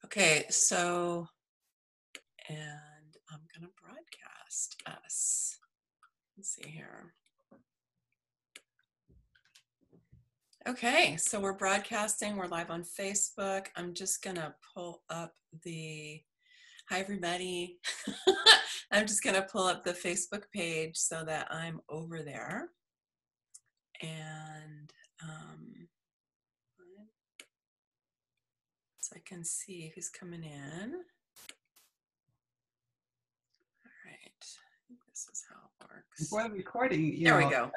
Okay, so, and I'm going to broadcast us. Let's see here. Okay, so we're broadcasting. We're live on Facebook. I'm just going to pull up hi everybody. I'm just going to pull up the Facebook page so that I'm over there. And so I can see who's coming in. All right, I think this is how it works. For the recording, There we go.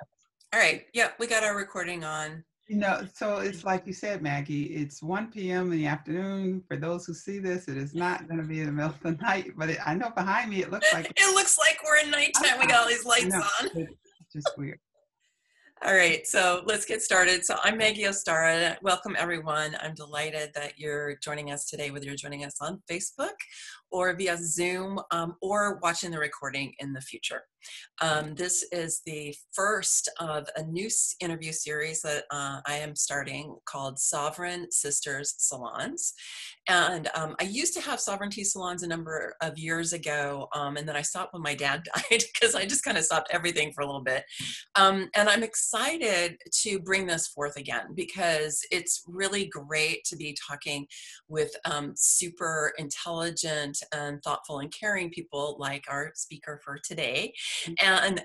All right, yeah, we got our recording on. So it's like you said, Maggie, it's 1 p.m. in the afternoon. For those who see this, it is not going to be in the middle of the night, but I know behind me, it looks like we're in nighttime. We got all these lights on. It's just weird. All right, so let's get started. So I'm Maggie Ostara. Welcome, everyone. I'm delighted that you're joining us today, whether you're joining us on Facebook or via Zoom or watching the recording in the future. This is the first of a new interview series that I am starting called Sovereign Sisters Salons. And I used to have sovereignty salons a number of years ago, and then I stopped when my dad died because I just kind of stopped everything for a little bit. And I'm excited to bring this forth again because it's really great to be talking with super intelligent and thoughtful and caring people like our speaker for today, and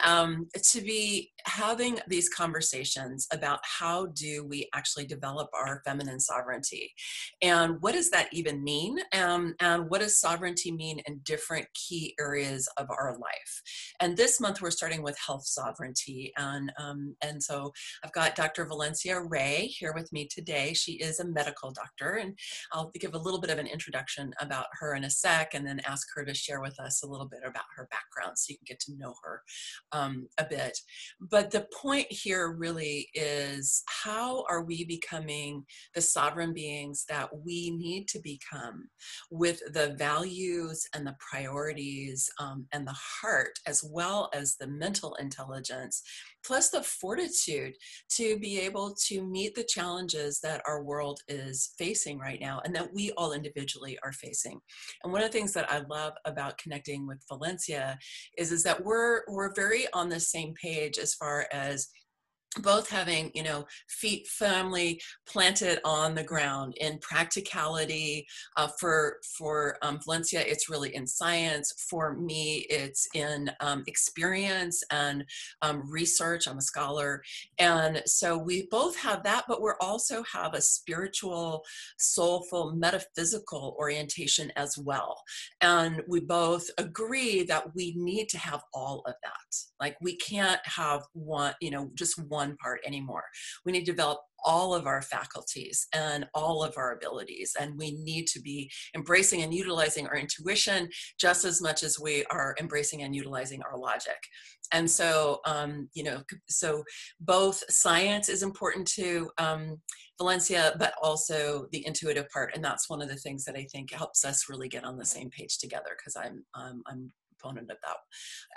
to be having these conversations about how do we actually develop our feminine sovereignty, and what does that even mean, and what does sovereignty mean in different key areas of our life. And this month we're starting with health sovereignty, and so I've got Dr. Valencia Ray here with me today. She is a medical doctor, and I'll give a little bit of an introduction about her in a sec, and then ask her to share with us a little bit about her background so you can get to know her a bit. But the point here really is, how are we becoming the sovereign beings that we need to become, with the values and the priorities and the heart, as well as the mental intelligence, plus the fortitude to be able to meet the challenges that our world is facing right now and that we all individually are facing. And one of the things that I love about connecting with Valencia is that we're very on the same page as far as both having, feet firmly planted on the ground in practicality. For Valencia, it's really in science. For me, it's in experience and research. I'm a scholar. And so we both have that, but we also have a spiritual, soulful, metaphysical orientation as well. And we both agree that we need to have all of that. Like, we can't have one, just one part anymore. We need to develop all of our faculties and all of our abilities, and we need to be embracing and utilizing our intuition just as much as we are embracing and utilizing our logic. And so, so both science is important to Valencia, but also the intuitive part, and that's one of the things that I think helps us really get on the same page together, because I'm proponent of that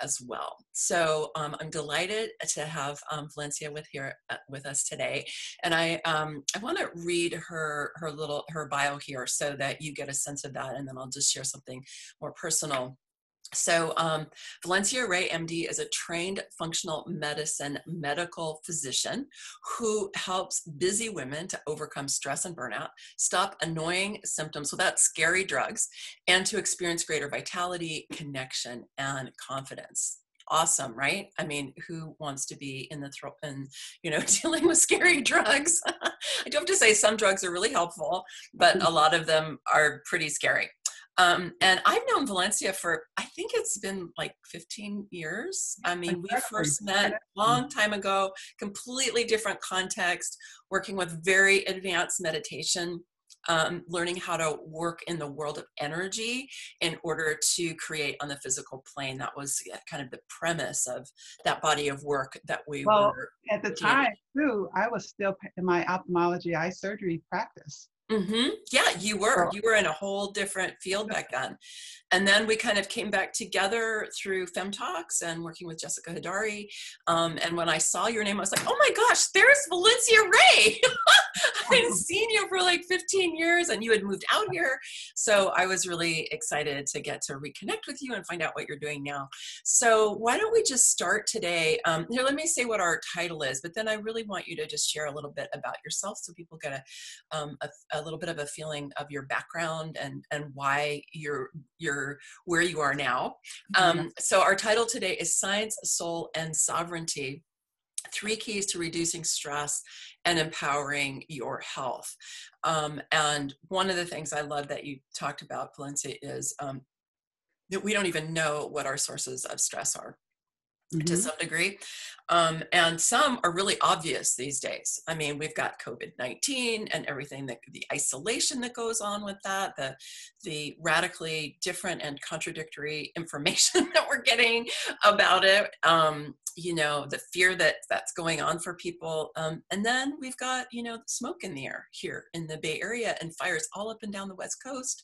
as well. So I'm delighted to have Valencia with us today, and I want to read her bio here so that you get a sense of that, and then I'll just share something more personal. So Valencia Ray, MD, is a trained functional medicine medical physician who helps busy women to overcome stress and burnout, stop annoying symptoms without scary drugs, and to experience greater vitality, connection, and confidence. Awesome, right? I mean, who wants to be in the throat and, dealing with scary drugs? I do have to say some drugs are really helpful, but a lot of them are pretty scary. And I've known Valencia for, I think it's been like 15 years. I mean, we first met a long time ago, completely different context, working with very advanced meditation, learning how to work in the world of energy in order to create on the physical plane. That was kind of the premise of that body of work that we were. At the time, too, I was still in my ophthalmology eye surgery practice. Mm-hmm. Yeah, you were in a whole different field back then. And then we kind of came back together through FemTalks and working with Jessica Hidari. And when I saw your name, I was like, oh my gosh, there's Valencia Ray. I hadn't seen you for like 15 years and you had moved out here. So I was really excited to get to reconnect with you and find out what you're doing now. So why don't we just start today? Here, let me say what our title is, but then I really want you to just share a little bit about yourself so people get a little bit of a feeling of your background and why you're where you are now. So our title today is Science, Soul, and Sovereignty: 3 Keys to Reducing Stress and Empowering Your Health. And one of the things I love that you talked about, Valencia, is that we don't even know what our sources of stress are. To some degree. And some are really obvious these days. I mean, we've got COVID-19 and everything, the isolation that goes on with that, the radically different and contradictory information that we're getting about it, you know, the fear that's going on for people. And then we've got, you know, smoke in the air here in the Bay Area and fires all up and down the West Coast.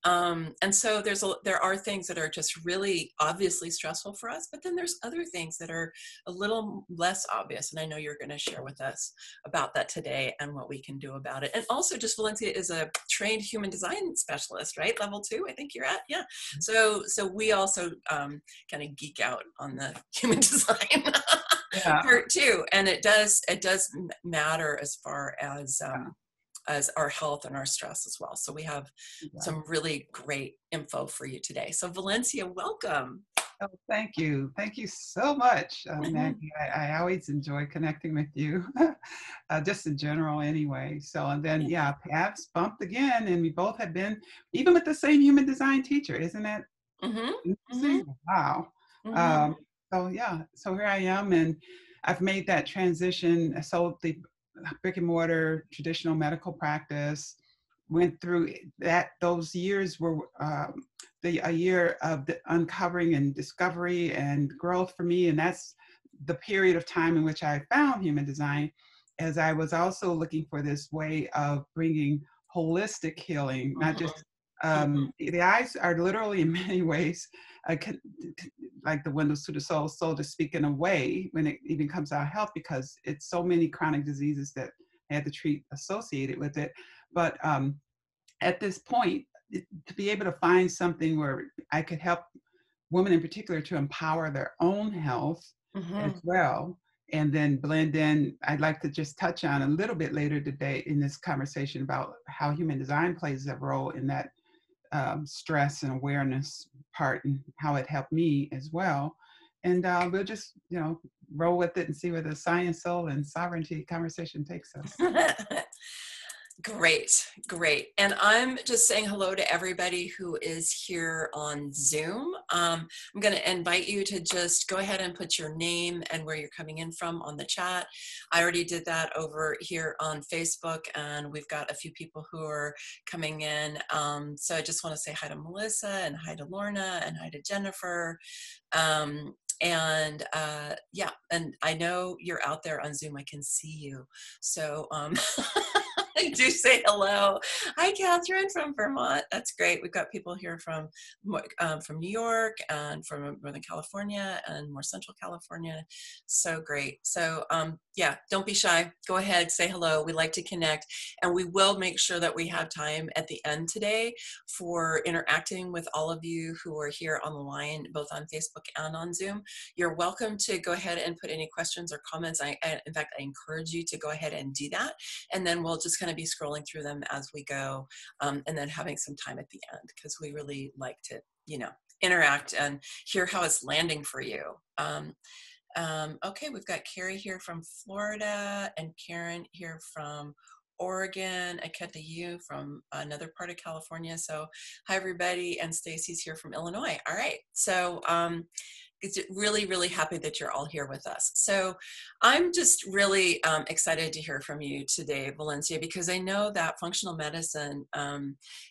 And so there are things that are just really obviously stressful for us, but then there's other things that are a little less obvious. And I know you're going to share with us about that today and what we can do about it. And also, just Valencia is a trained human design specialist, right? Level 2, I think you're at. Yeah. So we also kind of geek out on the human design part too. And it does matter as far as our health and our stress as well. So we have some really great info for you today. So Valencia, welcome. Oh, thank you. Thank you so much, Maggie. I always enjoy connecting with you, just in general anyway. So, and then, paths bumped again, and we both have been, even with the same human design teacher, isn't it? Wow. So here I am, and I've made that transition. I sold the brick and mortar traditional medical practice, went through that. Those years were a year of the uncovering and discovery and growth for me. And that's the period of time in which I found human design, as I was also looking for this way of bringing holistic healing, not just the eyes are literally in many ways like the windows to the soul, so to speak, in a way, when it even comes to our health, because it's so many chronic diseases that I had to treat associated with it. But at this point, to be able to find something where I could help women in particular to empower their own health as well, and then blend in, I'd like to just touch on a little bit later today in this conversation about how human design plays a role in that stress and awareness part, and how it helped me as well. And we'll just, you know, roll with it and see where the science, soul, and sovereignty conversation takes us. Great. And I'm just saying hello to everybody who is here on Zoom. I'm going to invite you to just go ahead and put your name and where you're coming in from on the chat. I already did that over here on Facebook, and we've got a few people who are coming in. So I just want to say hi to Melissa, and hi to Lorna, and hi to Jennifer. And I know you're out there on Zoom. I can see you. So I do say hello. Hi, Catherine from Vermont. That's great. We've got people here from New York and from Northern California and more Central California. So great. So don't be shy. Go ahead, say hello. We like to connect, and we will make sure that we have time at the end today for interacting with all of you who are here on the line, both on Facebook and on Zoom. You're welcome to go ahead and put any questions or comments. In fact, I encourage you to go ahead and do that, and then we'll just kind of be scrolling through them as we go, and then having some time at the end, because we really like to, you know, interact and hear how it's landing for you. Okay, we've got Carrie here from Florida, and Karen here from Oregon, Aketa Yu from another part of California. So hi everybody, and Stacy's here from Illinois. All right, so it's really, really happy that you're all here with us. So I'm just really excited to hear from you today, Valencia, because I know that functional medicine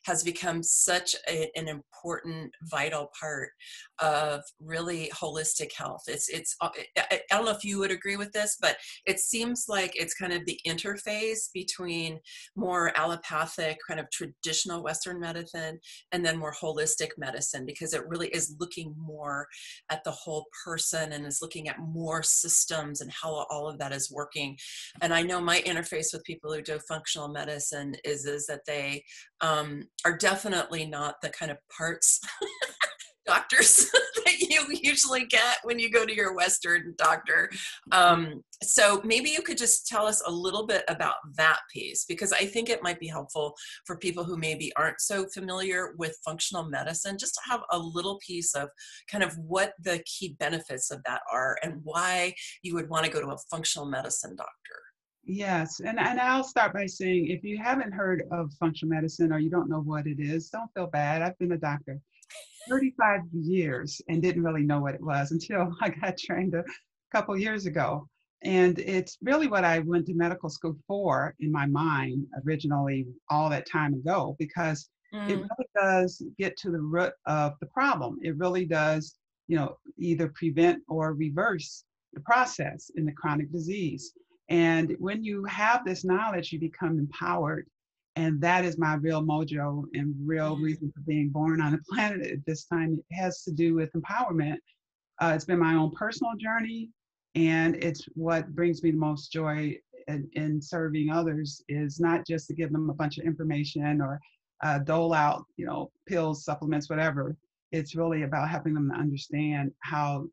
has become such an important, vital part of really holistic health. I don't know if you would agree with this, but it seems like it's kind of the interface between more allopathic, kind of traditional Western medicine, and then more holistic medicine, because it really is looking more at the whole person and is looking at more systems and how all of that is working. And I know my interface with people who do functional medicine is that they are definitely not the kind of parts doctors that you usually get when you go to your Western doctor. So maybe you could just tell us a little bit about that piece, because I think it might be helpful for people who maybe aren't so familiar with functional medicine, just to have a little piece of kind of what the key benefits of that are and why you would want to go to a functional medicine doctor. Yes, and I'll start by saying, if you haven't heard of functional medicine or you don't know what it is, don't feel bad. I've been a doctor 35 years and didn't really know what it was until I got trained a couple years ago. And it's really what I went to medical school for in my mind originally all that time ago, because it really does get to the root of the problem. It really does, either prevent or reverse the process in the chronic disease. And when you have this knowledge, you become empowered. And that is my real mojo and real reason for being born on the planet at this time. It has to do with empowerment. It's been my own personal journey, and it's what brings me the most joy in serving others, is not just to give them a bunch of information or dole out, pills, supplements, whatever. It's really about helping them to understand how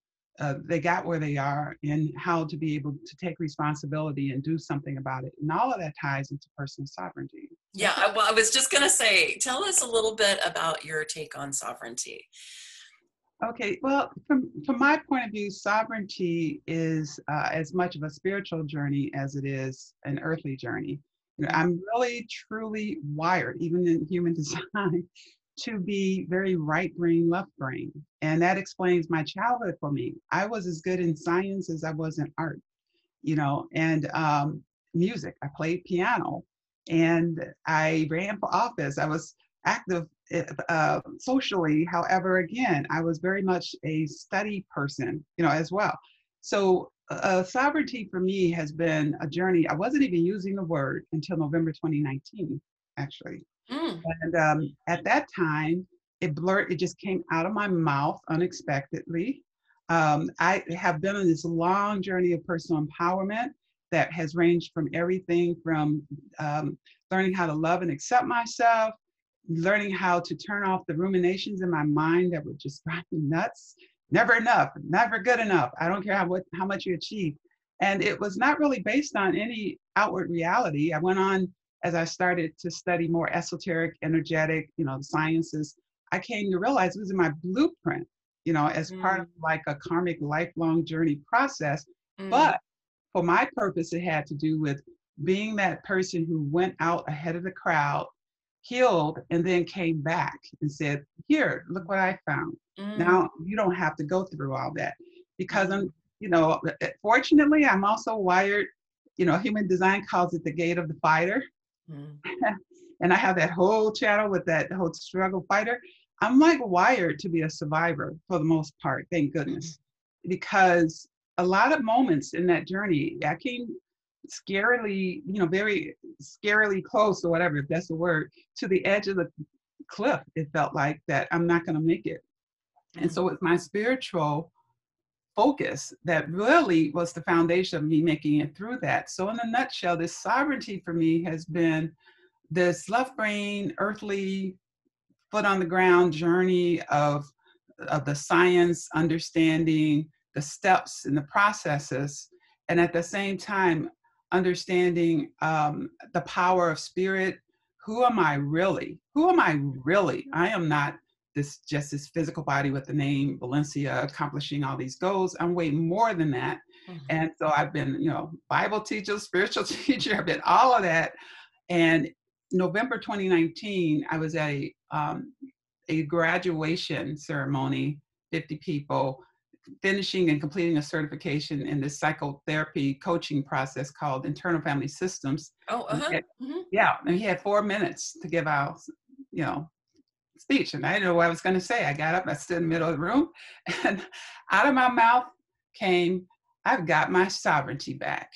they got where they are and how to be able to take responsibility and do something about it. And all of that ties into personal sovereignty. Yeah, I was just going to say, tell us a little bit about your take on sovereignty. Okay, well, from my point of view, sovereignty is as much of a spiritual journey as it is an earthly journey. I'm really, truly wired, even in human design, to be very right brain, left brain. And that explains my childhood for me. I was as good in science as I was in art, and music. I played piano and I ran for office. I was active socially. However, again, I was very much a study person, as well. So sovereignty for me has been a journey. I wasn't even using the word until November 2019, actually. And at that time, it just came out of my mouth unexpectedly. I have been on this long journey of personal empowerment that has ranged from everything from learning how to love and accept myself, learning how to turn off the ruminations in my mind that would just drive me nuts. Never enough, never good enough. I don't care how much you achieve. And it was not really based on any outward reality. I went on, as I started to study more esoteric, energetic, the sciences, I came to realize it was in my blueprint, as part of like a karmic lifelong journey process. But for my purpose, it had to do with being that person who went out ahead of the crowd, healed, and then came back and said, here, look what I found. Now you don't have to go through all that, because I'm, fortunately, I'm also wired, human design calls it the gate of the fighter. And I have that whole channel with that whole struggle fighter. I'm like wired to be a survivor for the most part, thank goodness, because a lot of moments in that journey, I came scarily, very scarily close, or whatever, if that's the word, to the edge of the cliff. It felt like that I'm not going to make it. And so it's my spiritual focus that really was the foundation of me making it through that. So in a nutshell, this sovereignty for me has been this left brain, earthly, foot on the ground journey of the science, understanding the steps and the processes, and at the same time, understanding the power of spirit. Who am I really? Who am I really? I am not just this physical body with the name Valencia accomplishing all these goals. I'm way more than that. And so I've been, Bible teacher, spiritual teacher, I've been all of that. And November 2019, I was at a graduation ceremony, 50 people, finishing and completing a certification in this psychotherapy coaching process called Internal Family Systems. Yeah, and he had 4 minutes to give out, speech, and I didn't know what I was going to say. I got up, I stood in the middle of the room, and out of my mouth came, "I've got my sovereignty back."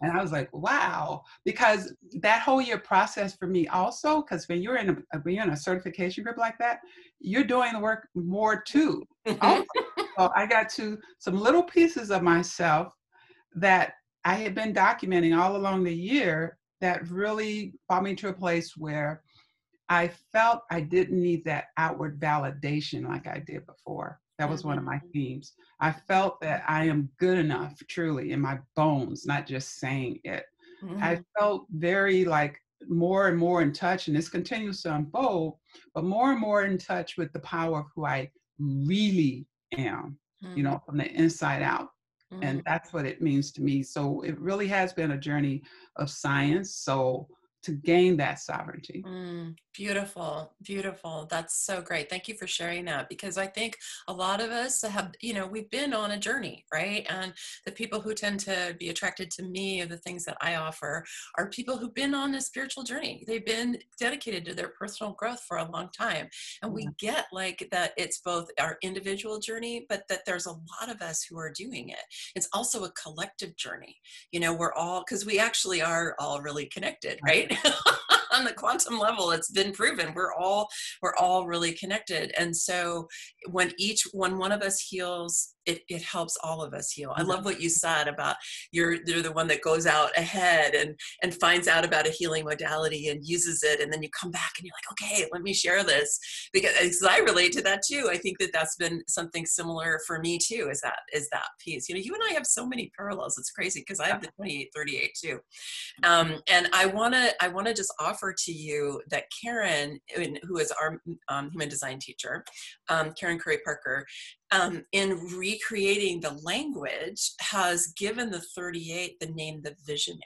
And I was like, wow, because that whole year process for me also, because when you're in a certification group like that, you're doing the work more too. Also, So I got to some little pieces of myself that I had been documenting all along the year that really brought me to a place where I felt I didn't need that outward validation like I did before. That was one of my themes. I felt that I am good enough, truly, in my bones, not just saying it. I felt very like more and more in touch, and this continues to unfold, but more and more in touch with the power of who I really am, from the inside out. And that's what it means to me. So it really has been a journey of science. So to gain that sovereignty. Beautiful, beautiful. That's so great. Thank you for sharing that, because I think a lot of us have, we've been on a journey, right? And the people who tend to be attracted to me or the things that I offer are people who've been on a spiritual journey. They've been dedicated to their personal growth for a long time. And we get like that it's both our individual journey, but that there's a lot of us who are doing it. It's also a collective journey. We're all, because we actually are all really connected, right? On the quantum level, it's been proven we're all really connected. And so when one of us heals, it helps all of us heal. I love what you said about you're the one that goes out ahead and finds out about a healing modality and uses it, and then you come back and you're like, okay, let me share this, because I relate to that too. I think that that's been something similar for me too. Is that piece? You and I have so many parallels. It's crazy because I have the 2838 too. And I want to just offer to you that Karen, who is our human design teacher, Karen Curry Parker, in recreating the language, has given the 38 the name the visionary.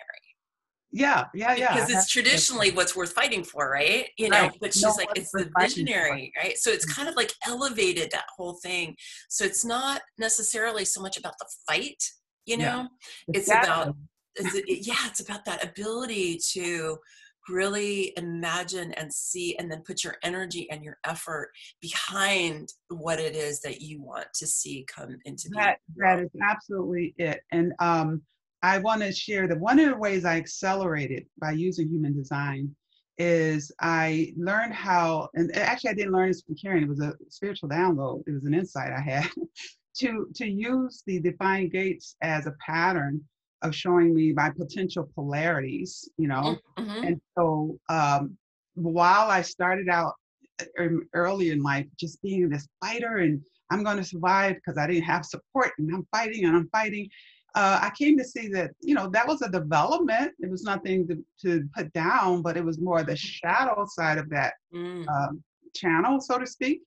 Yeah. Because it's traditionally what's worth fighting for, right? Right. But she's like, it's the visionary, right? So it's kind of like elevated that whole thing. So it's not necessarily so much about the fight, Yeah. it's about, it's about that ability to really imagine and see, and then put your energy and your effort behind what it is that you want to see come into being. That is absolutely it. And I want to share that one of the ways I accelerated by using human design is I learned how, and actually I didn't learn this from Karen, it was a spiritual download, it was an insight I had, to use the defined gates as a pattern of showing me my potential polarities, And so while I started out early in life, just being this fighter and I'm going to survive because I didn't have support and I'm fighting. I came to see that, that was a development. It was nothing to put down, but it was more the shadow side of that channel, so to speak.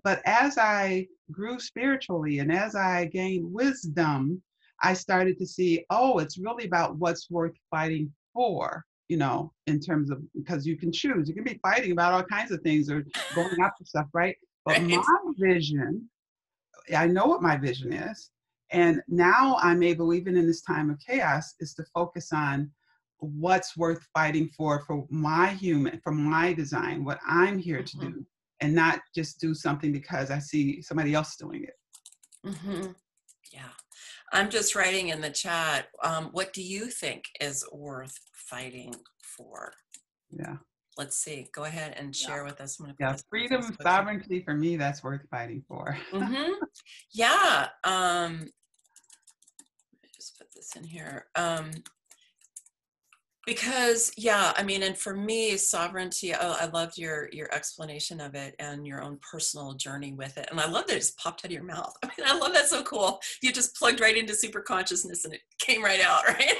But as I grew spiritually and as I gained wisdom, I started to see, it's really about what's worth fighting for, in terms of, because you can choose, you can be fighting about all kinds of things or going after stuff, right? But my vision, I know what my vision is. And now I'm able, even in this time of chaos, is to focus on what's worth fighting for my design, what I'm here to do, and not just do something because I see somebody else doing it. Yeah. I'm just writing in the chat, what do you think is worth fighting for? Yeah. Let's see. Go ahead and share with us. Freedom, sovereignty, for me, that's worth fighting for. Yeah. Let me just put this in here. Because, and for me, sovereignty, I loved your explanation of it and your own personal journey with it. And I love that it just popped out of your mouth. I love that. So cool. You just plugged right into super consciousness and it came right out, right?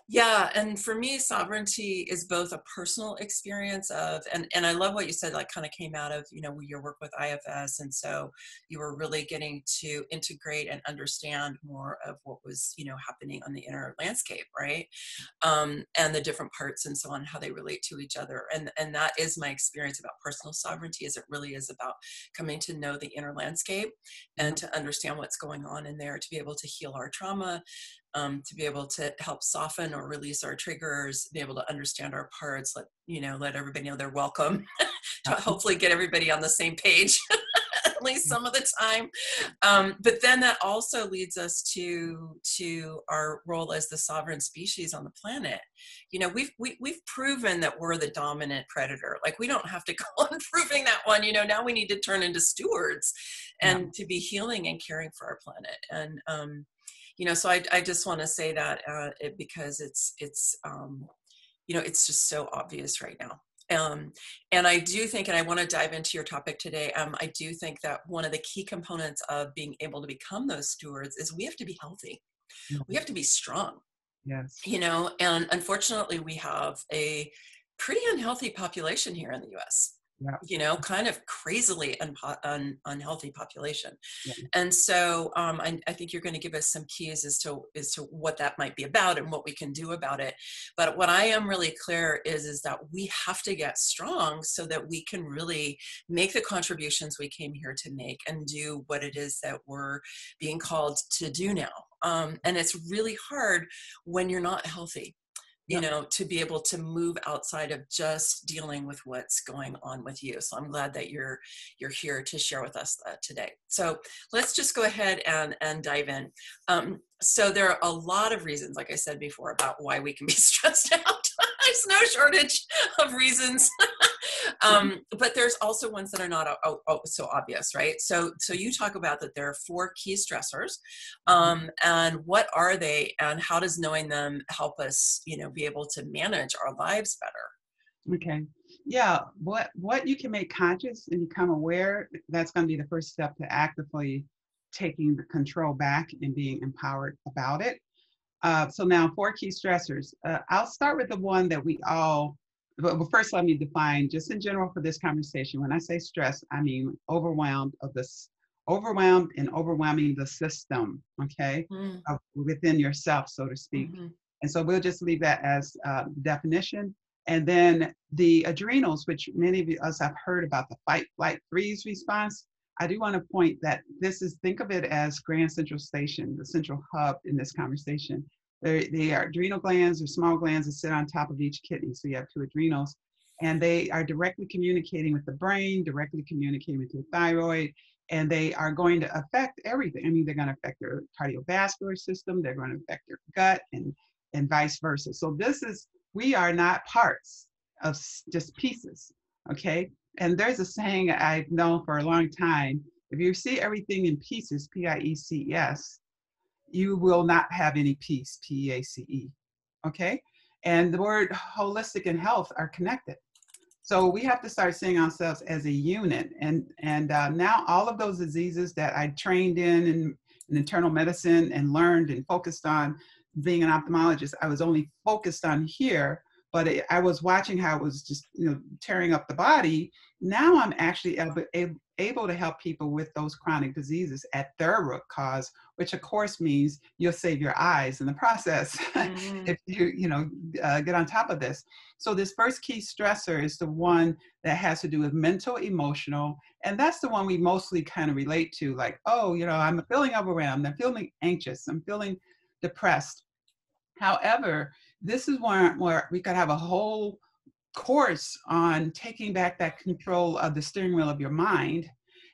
Yeah. And for me, sovereignty is both a personal experience of, and I love what you said, like kind of came out of, your work with IFS. And so you were really getting to integrate and understand more of what was, happening on the inner landscape, right? And the different parts and so on, how they relate to each other. And that is my experience about personal sovereignty, is it really is about coming to know the inner landscape and to understand what's going on in there, to be able to heal our trauma, to be able to help soften or release our triggers, be able to understand our parts, let everybody know they're welcome, to hopefully get everybody on the same page unfortunately, some of the time. But then that also leads us to our role as the sovereign species on the planet. You know, we've proven that we're the dominant predator. Like, we don't have to go on proving that one. You know, now we need to turn into stewards Yeah. and to be healing and caring for our planet. And you know, so I just want to say that because it's you know, it's just so obvious right now. And I do think, and I want to dive into your topic today, I do think that one of the key components of being able to become those stewards is we have to be healthy. We have to be strong, Yes. you know, and unfortunately we have a pretty unhealthy population here in the US, Yeah. you know, kind of crazily unhealthy population. Yeah. And so I think you're going to give us some keys as to what that might be about and what we can do about it. But what I am really clear is that we have to get strong so that we can really make the contributions we came here to make and do what it is that we're being called to do now. And it's really hard when you're not healthy, you Yep. know, to be able to move outside of just dealing with what's going on with you. So I'm glad that you're here to share with us today. So let's just go ahead and dive in. So there are a lot of reasons, like I said before, about why we can be stressed out. There's no shortage of reasons. But there's also ones that are not so obvious, right? So you talk about that there are 4 key stressors, and what are they, and how does knowing them help us, you know, be able to manage our lives better? Okay. Yeah. What you can make conscious and become aware, that's going to be the first step to actively taking the control back and being empowered about it. So now 4 key stressors. I'll start with the one that we all, well, first let me define just in general for this conversation. When I say stress, I mean overwhelmed and overwhelming the system, okay, Mm, within yourself, so to speak. mhm, And so we'll just leave that as definition. And then the adrenals, which many of us have heard about the fight, flight, freeze response. I do want to point that think of it as Grand Central Station, the central hub in this conversation. They are adrenal glands or small glands that sit on top of each kidney. So you have 2 adrenals, and they are directly communicating with the brain, directly communicating with your thyroid, and they are going to affect everything. I mean, they're going to affect your cardiovascular system, they're going to affect your gut, and vice versa. So we are not parts of just pieces, okay? And there's a saying I've known for a long time: if you see everything in pieces, P-I-E-C-E-S, you will not have any peace, P-E-A-C-E, okay? And the word holistic and health are connected. So we have to start seeing ourselves as a unit. And now all of those diseases that I trained in internal medicine and learned and focused on being an ophthalmologist, I was only focused on here, but I was watching how it was just, tearing up the body. Now I'm actually able to help people with those chronic diseases at their root cause, which of course means you'll save your eyes in the process mhm, if you get on top of this. So this first key stressor is the one that has to do with mental, emotional, and that's the one we mostly kind of relate to, like, oh, I'm feeling overwhelmed, I'm feeling anxious, I'm feeling depressed. However, this is where we could have a whole course on taking back that control of the steering wheel of your mind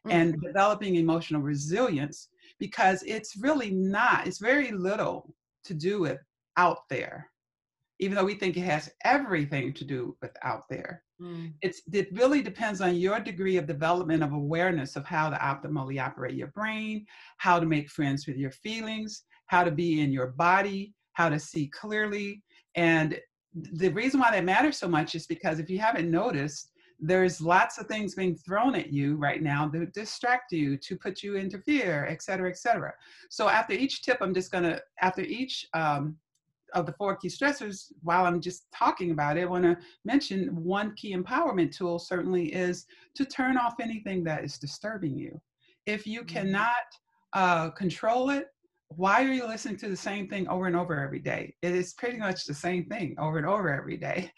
and mhm, developing emotional resilience, because it's very little to do with out there, even though we think it has everything to do with out there. mm, It really depends on your degree of development of awareness of how to optimally operate your brain, how to make friends with your feelings, how to be in your body, how to see clearly. And the reason why that matters so much is because if you haven't noticed, there's lots of things being thrown at you right now to distract you, to put you into fear, et cetera, et cetera. So after each tip, after each of the 4 key stressors, while I'm just talking about it, I want to mention one key empowerment tool certainly is to turn off anything that is disturbing you. If you mhm. cannot control it, why are you listening to the same thing over and over every day? It is pretty much the same thing over and over every day.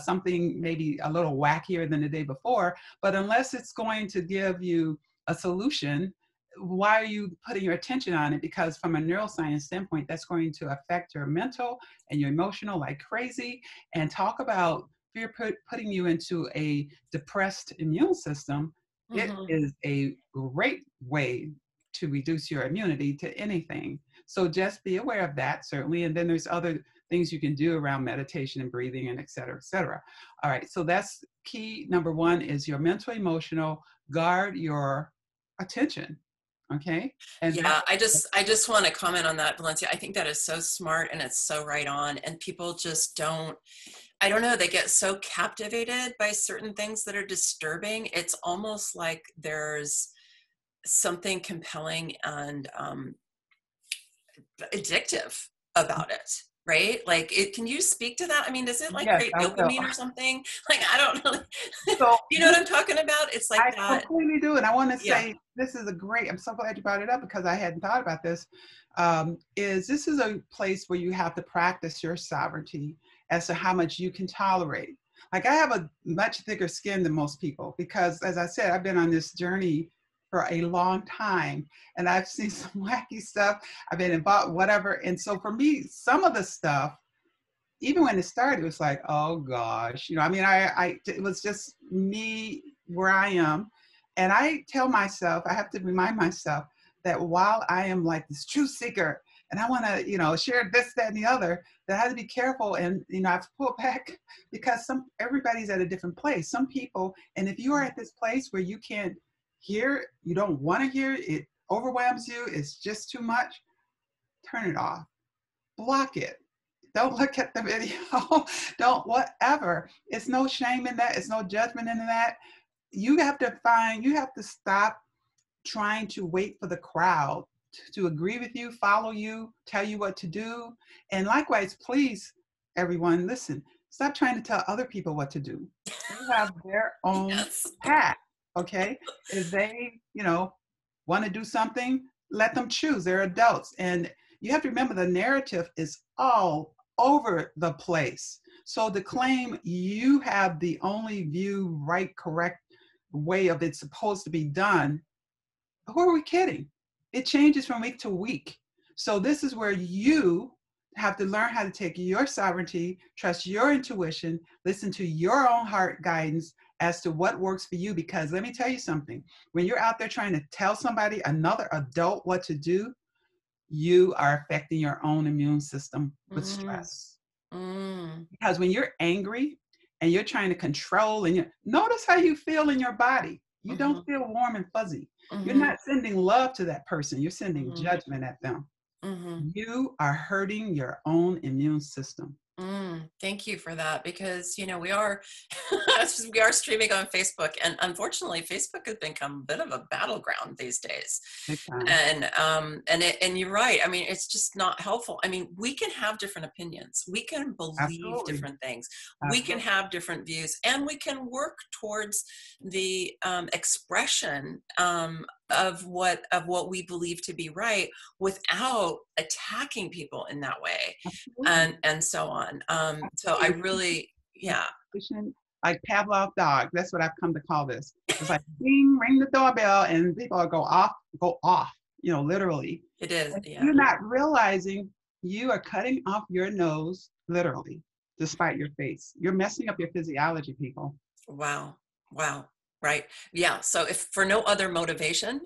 Something maybe a little wackier than the day before, but unless it's going to give you a solution, why are you putting your attention on it? Because from a neuroscience standpoint, that's going to affect your mental and your emotional like crazy. And talk about fear putting you into a depressed immune system. It Mm-hmm. is a great way to reduce your immunity to anything. So just be aware of that, certainly. And then there's other things you can do around meditation and breathing and et cetera, et cetera. All right. So that's key. Number one is your mental, emotional, guard your attention. Okay. And Yeah, that's I just want to comment on that, Valencia. I think that is so smart and it's so right on. And people just don't, I don't know, they get so captivated by certain things that are disturbing. It's almost like there's something compelling and addictive about it, right? Like, can you speak to that? I mean, does it like yes, create I will. dopamine or something? Like, I don't know. So You know what I'm talking about? It's like I that. completely do. And I want to Yeah. say this is a great, I'm so glad you brought it up because I hadn't thought about this. This is a place where you have to practice your sovereignty as to how much you can tolerate. Like I have a much thicker skin than most people because, as I said, I've been on this journey for a long time and I've seen some wacky stuff. I've been involved, whatever. And so for me, some of the stuff, even when it started, it was like, oh gosh, I mean, it was just me where I am. And I tell myself, I have to remind myself that while I am like this truth seeker and I want to, share this, that, and the other, that I have to be careful. And, I have to pull back because everybody's at a different place. Some people, and if you are at this place where you can't hear, you don't want to hear, it overwhelms you, it's just too much, turn it off, block it. Don't look at the video. Don't whatever. It's no shame in that. It's no judgment in that. You have to stop trying to wait for the crowd to agree with you, follow you, tell you what to do. And likewise, please, everyone, listen, stop trying to tell other people what to do. They have their own Yes. path. Okay. If they, want to do something, let them choose. They're adults. And you have to remember the narrative is all over the place. So to claim you have the only view, right, correct way of it's supposed to be done, who are we kidding? It changes from week to week. So this is where you have to learn how to take your sovereignty, trust your intuition, listen to your own heart guidance as to what works for you. Because let me tell you something, when you're out there trying to tell somebody, another adult, what to do, you are affecting your own immune system with Mm, stress. mm, Because when you're angry and you're trying to control and notice how you feel in your body. You mm-hmm, don't feel warm and fuzzy. You're mm-hmm, not sending love to that person. You're sending mm-hmm, judgment at them. mm-hmm. You are hurting your own immune system. Thank you for that because we are we are streaming on Facebook and unfortunately Facebook has become a bit of a battleground these days. Big time. And you're right. I mean, it's just not helpful. I mean, we can have different opinions. We can believe Absolutely. different things. We can Absolutely. have different views, and we can work towards the expression of what we believe to be right without attacking people in that way, Absolutely. and so on. So I Absolutely. really, yeah, Like Pavlov dog. That's what I've come to call this. It's like ding, ring the doorbell, and people go off, literally. it is. And Yeah. you're not realizing you are cutting off your nose, literally, despite your face. You're messing up your physiology, people. Wow. Wow. Right. Yeah. So if for no other motivation,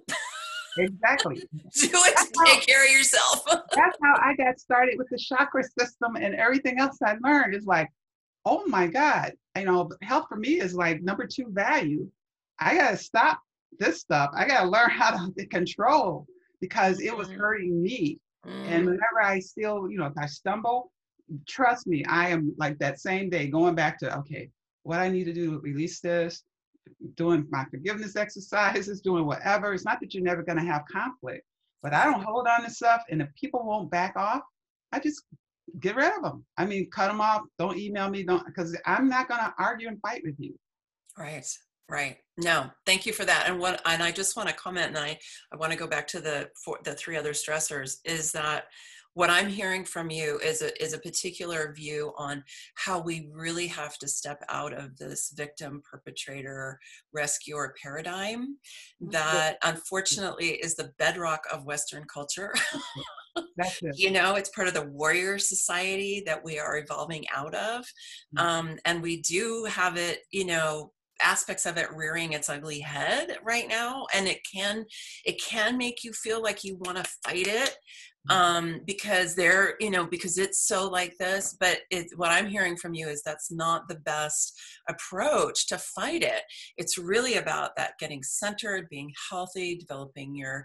Exactly. do it That's to how, take care of yourself. that's how I got started with the chakra system and everything else I learned is like, oh my God, health for me is like number 2 value. I got to stop this stuff. I got to learn how to control because it was Mm, hurting me. And mm, whenever I still, if I stumble, trust me, I am like that same day going back to, okay, what I need to do to release this, doing my forgiveness exercises, doing whatever. It's not that you're never going to have conflict, but I right. don't hold on to stuff. And if people won't back off, I just get rid of them. I mean, cut them off. Don't email me. Don't, because I'm not going to argue and fight with you. Right. Right. No, thank you for that. And I just want to comment, and I want to go back to the 3 other stressors, is that what I'm hearing from you is a particular view on how we really have to step out of this victim perpetrator rescuer paradigm that unfortunately is the bedrock of Western culture. That's it. It's part of the warrior society that we are evolving out of. And we do have it, aspects of it rearing its ugly head right now, and it can make you feel like you want to fight it, because because it's so like this. But what I'm hearing from you is that's not the best approach to fight it. It's really about that getting centered, being healthy, developing your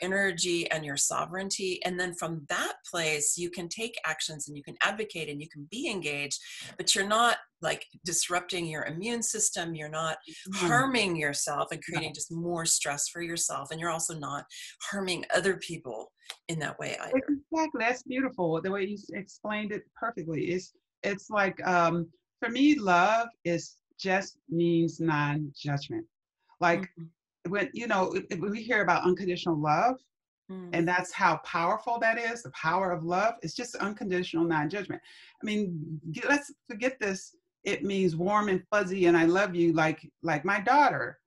energy and your sovereignty, and then from that place you can take actions and you can advocate and you can be engaged, but you're not like disrupting your immune system, you're not Mm. harming yourself and creating just more stress for yourself, and you're also not harming other people in that way either. Exactly. That's beautiful. The way you explained it perfectly. It's like for me, love is just means non-judgment. Like Mhm. when when we hear about unconditional love, Mm. and that's how powerful that is. The power of love is just unconditional non-judgment. I mean, let's forget this. It means warm and fuzzy, and I love you like my daughter.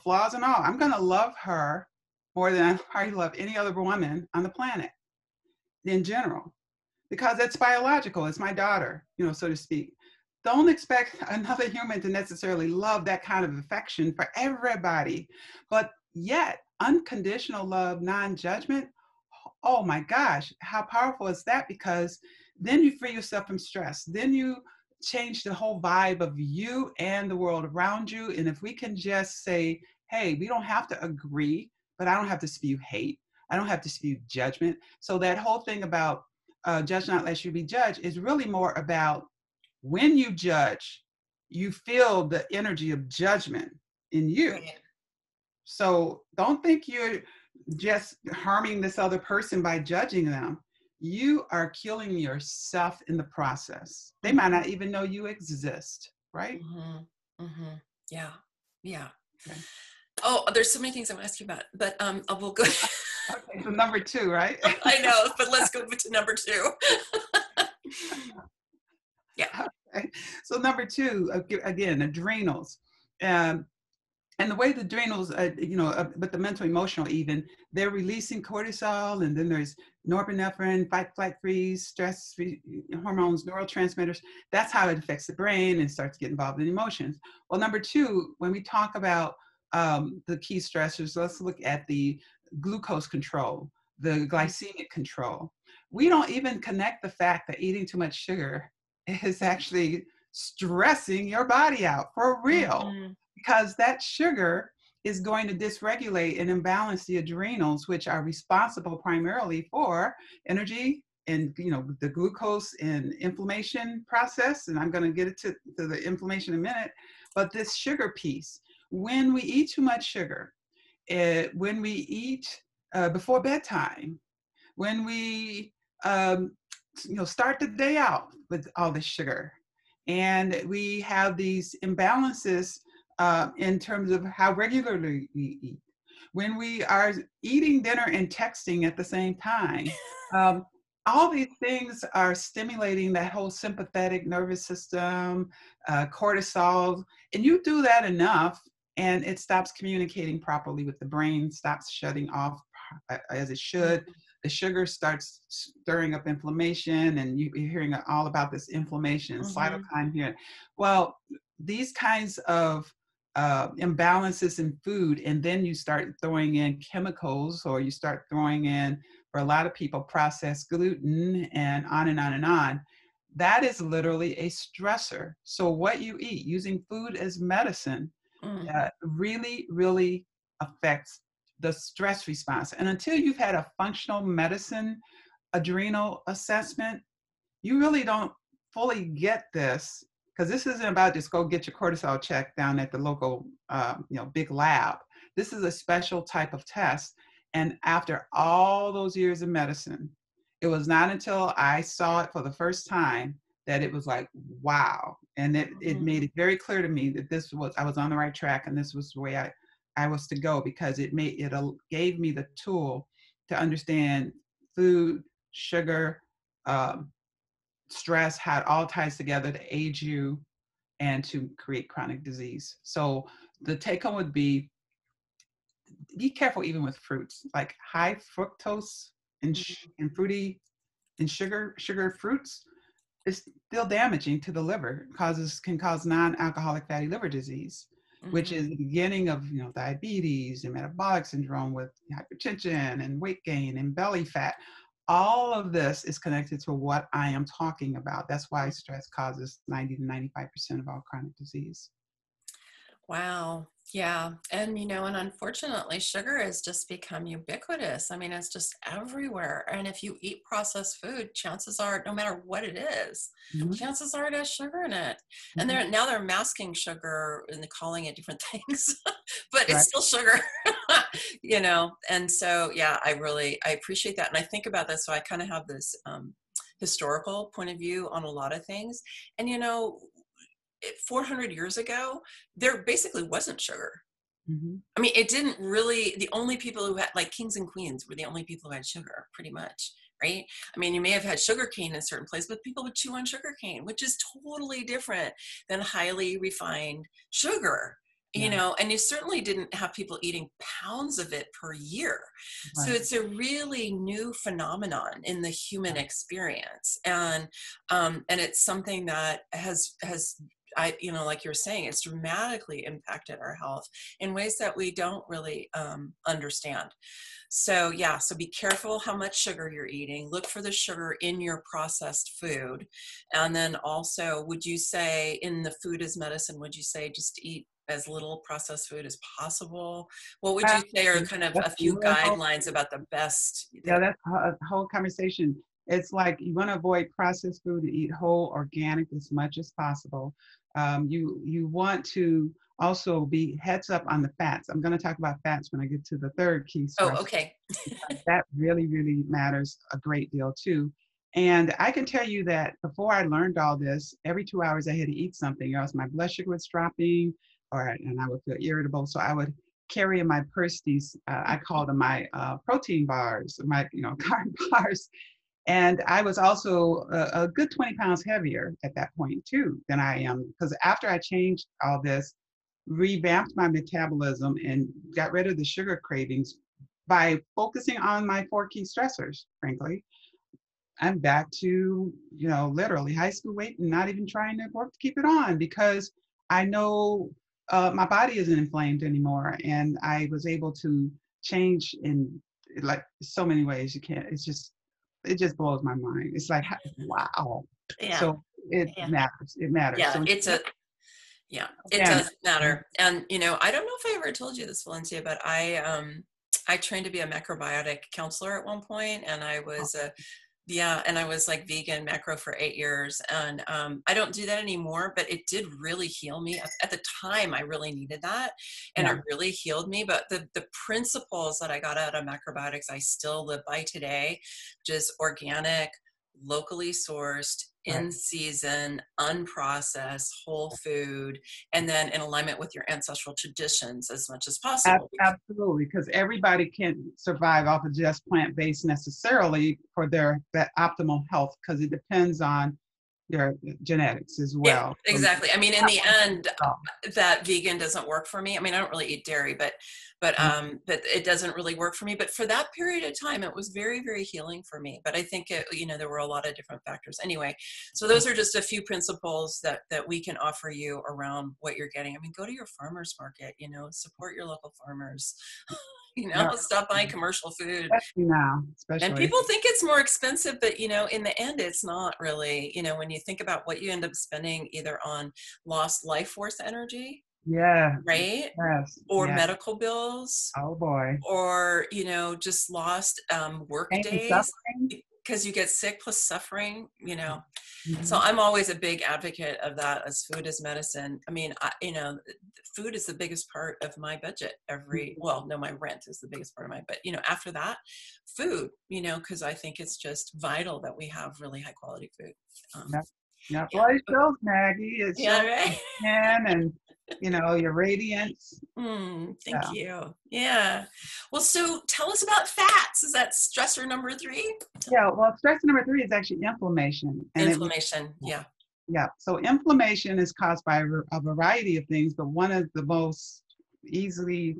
Flaws and all. I'm gonna love her more than I probably love any other woman on the planet in general, because it's biological. It's my daughter, so to speak. Don't expect another human to necessarily love that kind of affection for everybody. But yet, unconditional love, non judgment, oh my gosh, how powerful is that? Because then you free yourself from stress. Then you change the whole vibe of you and the world around you. And if we can just say, hey, we don't have to agree, but I don't have to spew hate. I don't have to spew judgment. So that whole thing about judge not lest you be judged is really more about when you judge, you feel the energy of judgment in you. Right. So don't think you're just harming this other person by judging them. You are killing yourself in the process. They might not even know you exist, right? Mm-hmm. Mm-hmm. Yeah. Yeah. Okay. Oh, there's so many things I want to ask you about, but we'll go. Okay, so number two, right? I know, but let's go to number two. Yeah. Okay. So number two, again, adrenals. Um, and the way the adrenals, but the mental emotional even, they're releasing cortisol, and then there's norepinephrine, fight, flight, freeze, stress hormones, neurotransmitters. That's how it affects the brain and starts to get involved in emotions. Well, number two, when we talk about the key stressors, let's look at the glucose control, the glycemic control. We don't even connect the fact that eating too much sugar is actually stressing your body out for real, Mm-hmm. because that sugar is going to dysregulate and imbalance the adrenals, which are responsible primarily for energy and the glucose and inflammation process. And I'm going to get it to the inflammation in a minute. But this sugar piece, when we eat too much sugar, when we eat before bedtime, when we start the day out with all this sugar, and we have these imbalances in terms of how regularly we eat, when we are eating dinner and texting at the same time, um, all these things are stimulating that whole sympathetic nervous system, cortisol, and you do that enough and it stops communicating properly with the brain, stops shutting off as it should. The sugar starts stirring up inflammation, and you're hearing all about this inflammation, Mm-hmm. cytokine here. Well, these kinds of imbalances in food, and then you start throwing in chemicals, or you start throwing in, for a lot of people, processed gluten, and on and on and on. That is literally a stressor. So what you eat, using food as medicine, Mm-hmm. really, really affects the stress response. And until you've had a functional medicine adrenal assessment, you really don't fully get this, because this isn't about just go get your cortisol checked down at the local, big lab. This is a special type of test. And after all those years of medicine, it was not until I saw it for the first time that it was like, wow. And it made it very clear to me that I was on the right track, and this was the way I was to go, because it gave me the tool to understand food, sugar, um, stress, how it all ties together to age you and to create chronic disease. So the take home would be careful even with fruits, like high fructose and fruity and sugar fruits is still damaging to the liver. Can cause non-alcoholic fatty liver disease. which Mm-hmm. is the beginning of, diabetes and metabolic syndrome with hypertension and weight gain and belly fat. All of this is connected to what I am talking about. That's why stress causes 90 to 95% of all chronic disease. Wow. Yeah. And unfortunately, sugar has just become ubiquitous. I mean, it's just everywhere. And if you eat processed food, chances are, no matter what it is, Mhm. chances are it has sugar in it. And Mhm. now they're masking sugar and they're calling it different things, but it's Right. still sugar, And so, yeah, I appreciate that. And I think about that. So I kind of have this historical point of view on a lot of things. And, 400 years ago, there basically wasn't sugar. Mhm. I mean, it didn't really, the only people who had, like kings and queens, were the only people who had sugar, pretty much, right? I mean, you may have had sugar cane in a certain place, but people would chew on sugar cane, which is totally different than highly refined sugar. Yeah. And you certainly didn't have people eating pounds of it per year. So Right. it's a really new phenomenon in the human Yeah. experience. And it's something that has like you're saying, it's dramatically impacted our health in ways that we don't really understand. So yeah, so be careful how much sugar you're eating. Look for the sugar in your processed food. And then also, would you say in the food as medicine, would you say just eat as little processed food as possible? What would you say are kind of That's a few real. guidelines about the best Yeah, that that's a whole conversation. It's like you want to avoid processed food and eat whole organic as much as possible. You want to also be heads up on the fats. I'm going to talk about fats when I get to the third key oh, stress. okay. That really, really matters a great deal too. And I can tell you that before I learned all this, every 2 hours I had to eat something, or else my blood sugar was dropping, and I would feel irritable. So I would carry in my purse these, I call them my protein bars, my carb bars. And I was also a good 20 pounds heavier at that point too than I am, because after I changed all this, revamped my metabolism and got rid of the sugar cravings by focusing on my four key stressors, frankly, I'm back to, literally high school weight and not even trying to work to keep it on because I know my body isn't inflamed anymore. And I was able to change in like so many ways. You can't, it just blows my mind. It's like, wow. Yeah. So it Yeah. matters. It matters. Yeah. So Yeah, it again, does matter. And I don't know if I ever told you this, Valencia, but I trained to be a macrobiotic counselor at one point, and I was and I was like vegan macro for 8 years, and I don't do that anymore. But it did really heal me at the time. I really needed that, and yeah, it really healed me. But the principles that I got out of macrobiotics, I still live by today, just organic, locally sourced, right. in season, unprocessed, whole food, and then in alignment with your ancestral traditions as much as possible. Absolutely, because everybody can't survive off of just plant-based necessarily for that optimal health, because it depends on your genetics as Yeah, well. So exactly. I mean, in that the one end, off. that vegan doesn't work for me. I mean, I don't really eat dairy, but it doesn't really work for me. But for that period of time, it was very, very healing for me. But I think there were a lot of different factors. Anyway, so those are just a few principles that we can offer you around what you're getting. I mean, go to your farmers market. Support your local farmers. Yeah, Stop buying commercial food. especially now, And especially. people think it's more expensive, but in the end, it's not really. When you think about what you end up spending either on lost life force energy, Yeah, right? yes, Or yeah. medical bills, Oh boy. or just lost work Pain and days suffering. because you get sick plus suffering. So Mhm. I'm always a big advocate of that, as food as medicine. I mean, food is the biggest part of my budget well, no, my rent is the biggest part of but after that, food, because I think it's just vital that we have really high quality food. Um, Yep, yep. yeah. Well, it shows, Maggie. It Yeah, shows right. your skin and your radiance. Thank Yeah. you. Yeah. Well, so tell us about fats. Is that stressor number 3? Yeah, well, stress number three is actually inflammation. And it Inflammation. Yeah. Yeah, so inflammation is caused by a variety of things, but one of the most easily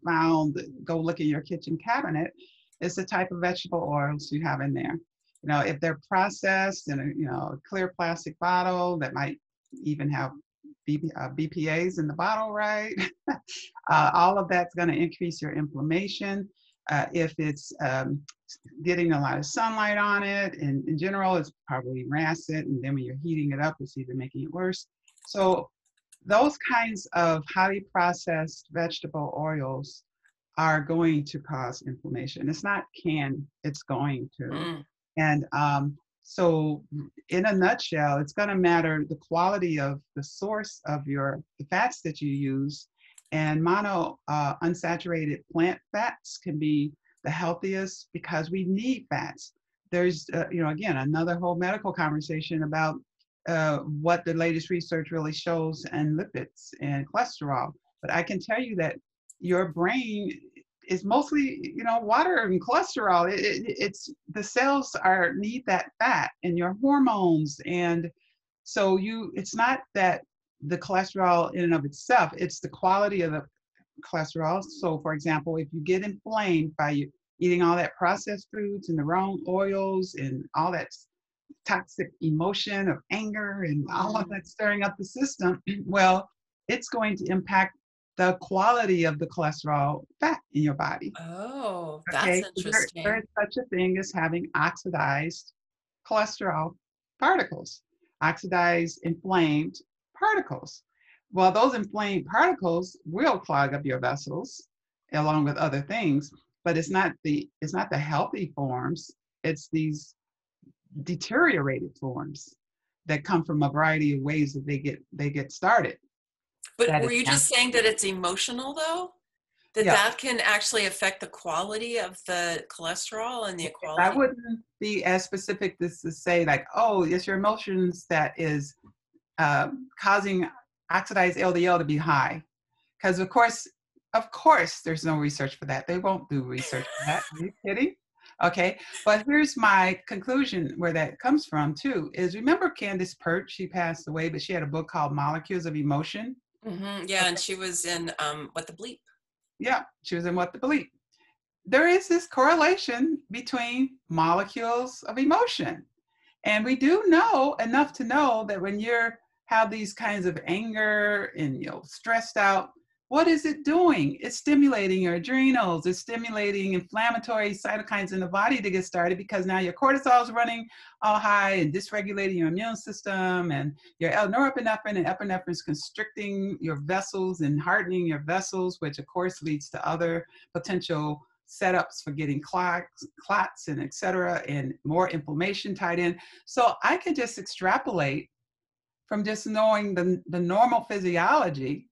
found, go look in your kitchen cabinet, is the type of vegetable oils you have in there. If they're processed in a clear plastic bottle that might even have BPAs in the bottle, right? All of that's going to increase your inflammation. If it's getting a lot of sunlight on it, and in general, it's probably rancid. And then when you're heating it up, it's even making it worse. So those kinds of highly processed vegetable oils are going to cause inflammation. It's not can, it's going to. And so in a nutshell, it's going to matter the quality of the source of the fats that you use. And unsaturated plant fats can be the healthiest because we need fats. There's, again, another whole medical conversation about what the latest research really shows and lipids and cholesterol. But I can tell you that your brain is mostly, water and cholesterol. It's the cells need that fat and your hormones. And so it's not that the cholesterol in and of itself, it's the quality of the cholesterol. So for example, if you get inflamed by eating all that processed foods and the wrong oils and all that toxic emotion of anger and all of that stirring up the system, well, it's going to impact the quality of the cholesterol fat in your body. Oh, that's interesting. There is such a thing as having oxidized cholesterol particles, oxidized inflamed particles. Well, those inflamed particles will clog up your vessels along with other things, but it's not the healthy forms. It's these deteriorated forms that come from a variety of ways that they get started. But were you just saying that it's emotional though? That can actually affect the quality of the cholesterol and the quality? I wouldn't be as specific as to say like, oh, it's your emotions that is causing oxidized LDL to be high. Because of course, there's no research for that. They won't do research for that. Are you kidding? Okay, but here's my conclusion where that comes from too, is remember Candace Pert, she passed away, but she had a book called Molecules of Emotion. Mm-hmm. Yeah, okay. And she was in What the Bleep. Yeah, she was in What the Bleep. There is this correlation between molecules of emotion. And we do know enough to know that when you have these kinds of anger and stressed out, what is it doing? It's stimulating your adrenals. It's stimulating inflammatory cytokines in the body to get started because now your cortisol is running all high and dysregulating your immune system, and your norepinephrine and epinephrine is constricting your vessels and hardening your vessels, which of course leads to other potential setups for getting clots and et cetera, and more inflammation tied in. So I can just extrapolate from just knowing the normal physiology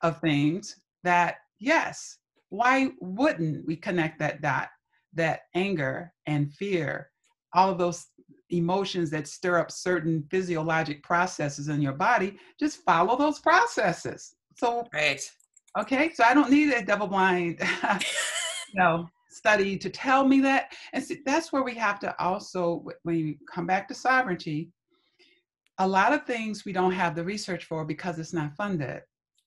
of things that, yes, why wouldn't we connect that dot, that anger and fear, all of those emotions that stir up certain physiologic processes in your body, just follow those processes. So, right. Okay, so I don't need a double-blind study to tell me that. And see, that's where we have to also, when you come back to sovereignty, a lot of things we don't have the research for because it's not funded.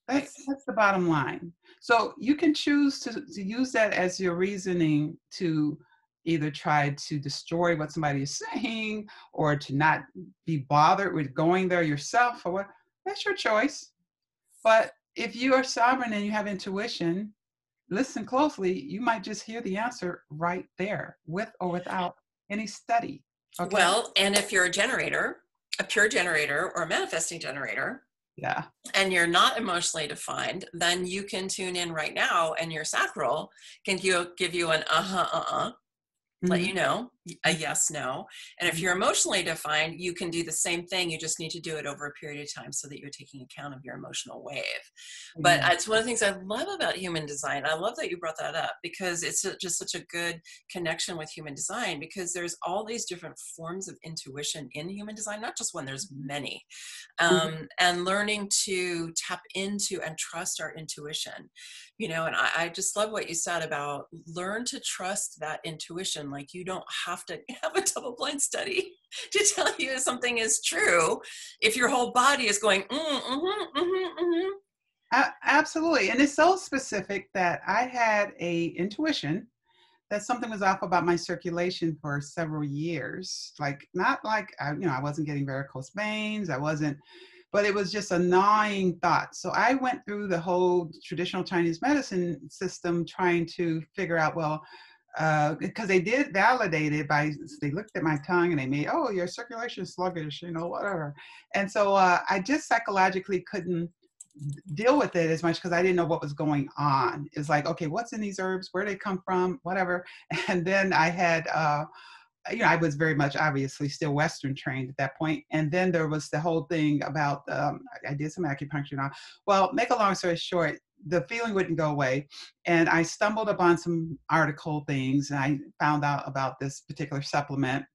That's the bottom line. So you can choose to use that as your reasoning to either try to destroy what somebody is saying or to not be bothered with going there yourself or what. That's your choice. But if you are sovereign and you have intuition, listen closely, you might just hear the answer right there with or without any study. Okay? Well, and if you're a generator, a pure generator or a manifesting generator, yeah, and you're not emotionally defined, then you can tune in right now and your sacral can give you an let you know, a yes, no. And if you're emotionally defined, you can do the same thing. You just need to do it over a period of time so that you're taking account of your emotional wave. But it's one of the things I love about human design. I love that you brought that up because it's just such a good connection with human design, because there's all these different forms of intuition in human design, not just one, there's many. And learning to tap into and trust our intuition. And I just love what you said about learn to trust that intuition. Like you don't have to have a double-blind study to tell you if something is true if your whole body is going, Absolutely. And it's so specific that I had a intuition that something was off about my circulation for several years. Like, not like, I wasn't getting varicose veins. I wasn't but it was just a gnawing thought. So I went through the whole traditional Chinese medicine system trying to figure out, well, because they did validate it by, they looked at my tongue and they made, oh, your circulation is sluggish, whatever. And so I just psychologically couldn't deal with it as much because I didn't know what was going on. It's like, okay, what's in these herbs? Where they come from? Whatever. And then I had, I was very much obviously still Western trained at that point. And then there was the whole thing about, I did some acupuncture now. Well, make a long story short, the feeling wouldn't go away. And I stumbled upon some article things and I found out about this particular supplement.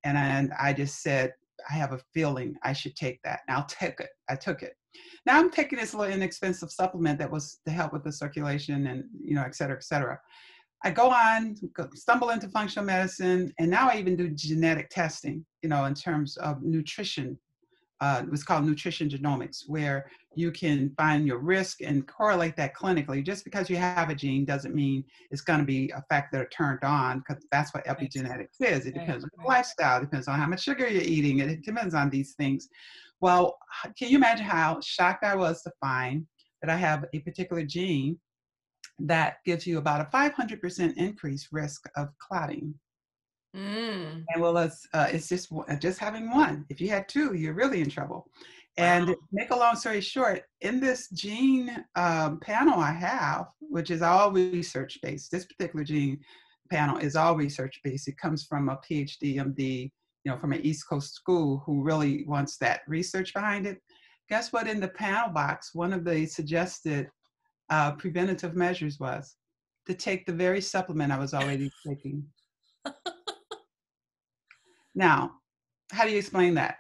And I just said, I have a feeling I should take that. And I'll take it. I took it. Now I'm taking this little inexpensive supplement that was to help with the circulation and, et cetera, et cetera. I go on, stumble into functional medicine, and now I even do genetic testing, in terms of nutrition. It was called nutrition genomics, where you can find your risk and correlate that clinically. Just because you have a gene doesn't mean it's going to be a factor turned on, because that's what epigenetics is. It depends on your lifestyle, it depends on how much sugar you're eating, it depends on these things. Well, can you imagine how shocked I was to find that I have a particular gene that gives you about a 500% increased risk of clotting. And well, it's just having one. If you had two, you're really in trouble. And make a long story short, in this gene panel I have, which is all research-based, this particular gene panel is all research-based. It comes from a PhD, MD, from an East Coast school who really wants that research behind it. Guess what? In the panel box, one of the suggested preventative measures was to take the very supplement I was already taking. Now, how do you explain that?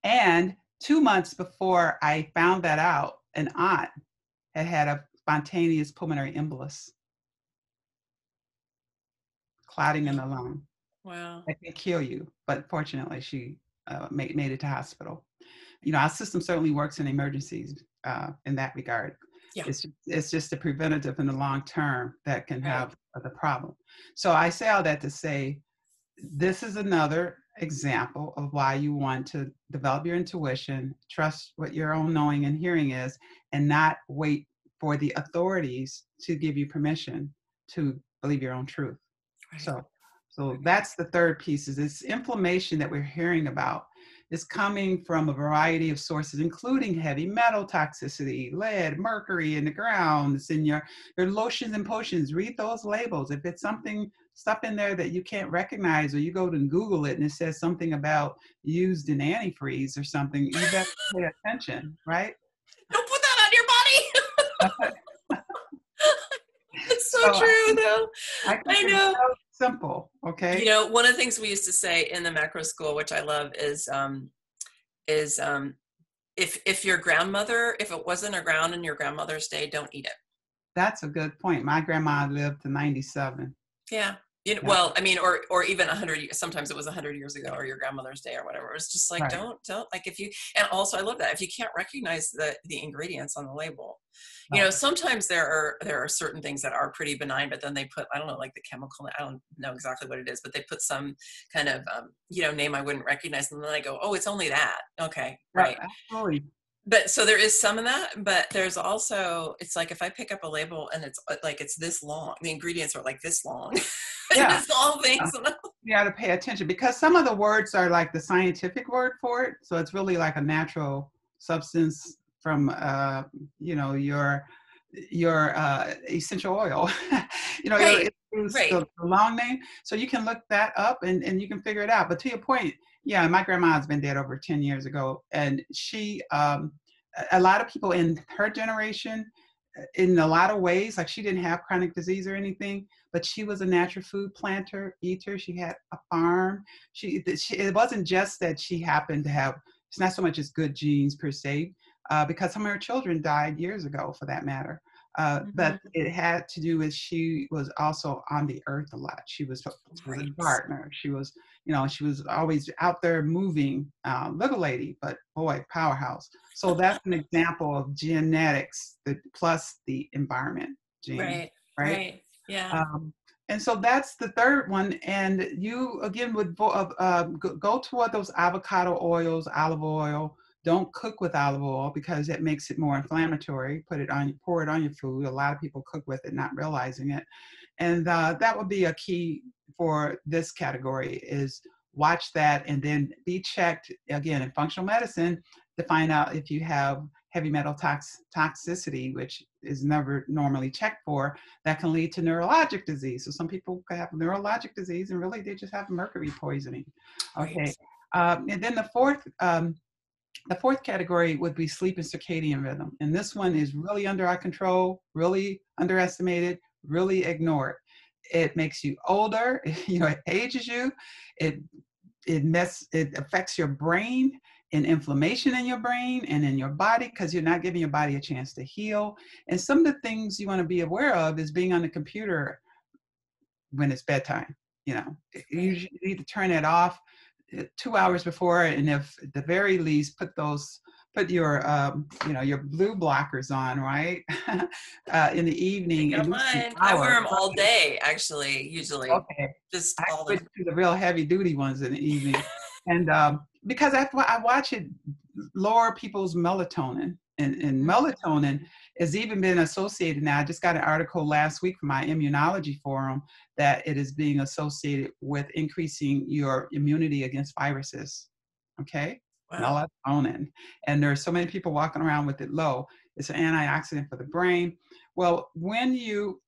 And 2 months before I found that out, an aunt had a spontaneous pulmonary embolus, clotting in the lung. Wow. That can kill you, but fortunately she made it to hospital. Our system certainly works in emergencies in that regard. Yeah. It's just the preventative in the long term that can have the problem. So I say all that to say, this is another example of why you want to develop your intuition, trust what your own knowing and hearing is, and not wait for the authorities to give you permission to believe your own truth. Right. So that's the third piece, is this inflammation that we're hearing about is coming from a variety of sources, including heavy metal toxicity, lead, mercury in the ground. It's in your lotions and potions. Read those labels. If it's stuff in there that you can't recognize, or you go to Google it and it says something about used in antifreeze or something, you better pay attention, right? Don't put that on your body. It's so true, though. I know. So simple, okay? One of the things we used to say in the macro school, which I love, is if your grandmother, if it wasn't around in your grandmother's day, don't eat it. That's a good point. My grandma lived to 97. Yeah. Well, I mean, or even 100, sometimes it was 100 years ago, or your grandmother's day or whatever. It was just like, don't, like if you, and also I love that, if you can't recognize the ingredients on the label, sometimes there are certain things that are pretty benign, but then they put, I don't know, like the chemical, I don't know exactly what it is, but they put some kind of, name I wouldn't recognize. And then I go, oh, it's only that. Okay. Right. Absolutely. But so there is some of that, but there's also, it's like if I pick up a label and it's like it's this long, the ingredients are like this long. Yeah. It's all things. You got to pay attention, because some of the words are like the scientific word for it. So it's really like a natural substance from, your essential oil. The long name. So you can look that up and you can figure it out. But to your point, yeah, my grandma's been dead over 10 years ago. And she, a lot of people in her generation, in a lot of ways, like she didn't have chronic disease or anything, but she was a natural food planter, eater. She had a farm. It wasn't just that she happened to have, it's not so much as good genes per se, because some of her children died years ago for that matter. But it had to do with, she was also on the earth a lot. She was a gardener. She was, she was always out there moving, little lady, but boy, powerhouse. So that's an example of genetics plus the environment gene. Right. Yeah. And so that's the third one. And you again would go toward those avocado oils, olive oil. Don't cook with olive oil because it makes it more inflammatory. Pour it on your food. A lot of people cook with it, not realizing it. And that would be a key for this category is watch that and then be checked again in functional medicine to find out if you have heavy metal toxicity, which is never normally checked for, that can lead to neurologic disease. So some people can have neurologic disease and really they just have mercury poisoning. Okay. Right. And then the fourth category would be sleep and circadian rhythm. And this one is really under our control, really underestimated, really ignored. It makes you older, it ages you, it affects your brain and inflammation in your brain and in your body because you're not giving your body a chance to heal. And some of the things you want to be aware of is being on the computer when it's bedtime. You need to turn it off 2 hours before, and if at the very least put your your blue blockers on, right? In the evening, Take at it least an mine. I hour. wear them all day, actually, usually. Okay, Just I all switch the. to the real heavy duty ones in the evening, and because I watch it lower people's melatonin, and melatonin has even been associated now. I just got an article last week from my immunology forum that it is being associated with increasing your immunity against viruses. Okay, Wow. melatonin, and there's so many people walking around with it low. It's an antioxidant for the brain. Well, when you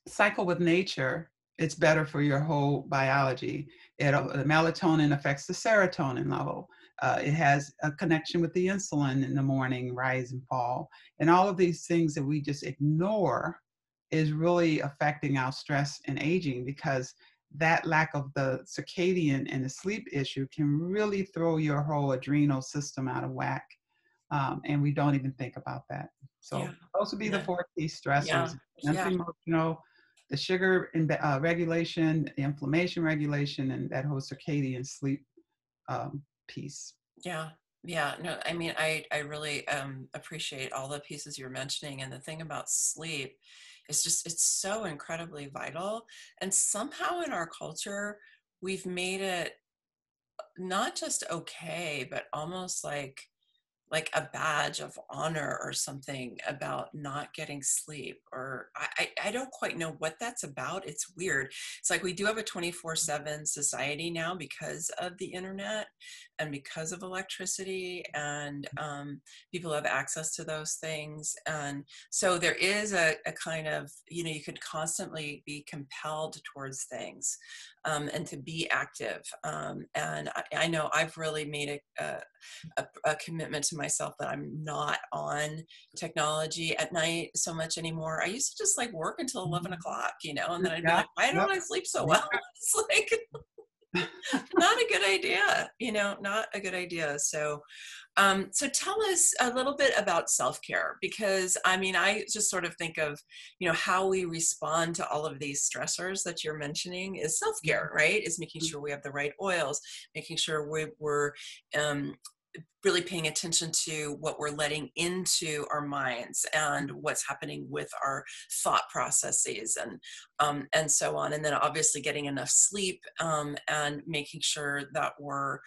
cycle with nature, it's better for your whole biology. The melatonin affects the serotonin level. It has a connection with the insulin in the morning, rise and fall. And all of these things that we just ignore is really affecting our stress and aging, because that lack of the circadian and the sleep issue can really throw your whole adrenal system out of whack. And we don't even think about that. Yeah. So those would be the Yeah. 4 key Yeah. stressors: Yeah. mental, emotional, the sugar regulation, the inflammation regulation, and that whole circadian sleep piece. Yeah. Yeah. No, I mean, I really appreciate all the pieces you're mentioning. And the thing about sleep is just, it's so incredibly vital. And somehow in our culture, we've made it not just okay, but almost like a badge of honor or something about not getting sleep. Or I don't quite know what that's about. It's weird. It's like we do have a 24/7 society now because of the internet and because of electricity, and people have access to those things. And so there is a kind of, you could constantly be compelled towards things, and to be active. And I know I've really made a commitment to myself that I'm not on technology at night so much anymore. I used to just like work until 11 o'clock, and then I'd be Yeah, like, why yep, don't I sleep so yeah. well? It's like not a good idea, not a good idea. So tell us a little bit about self-care, because I mean, I just sort of think of, how we respond to all of these stressors that you're mentioning is self-care, right? Is making sure we have the right oils, making sure we're um, really paying attention to what we're letting into our minds and what's happening with our thought processes, and so on. And then obviously getting enough sleep, and making sure that we're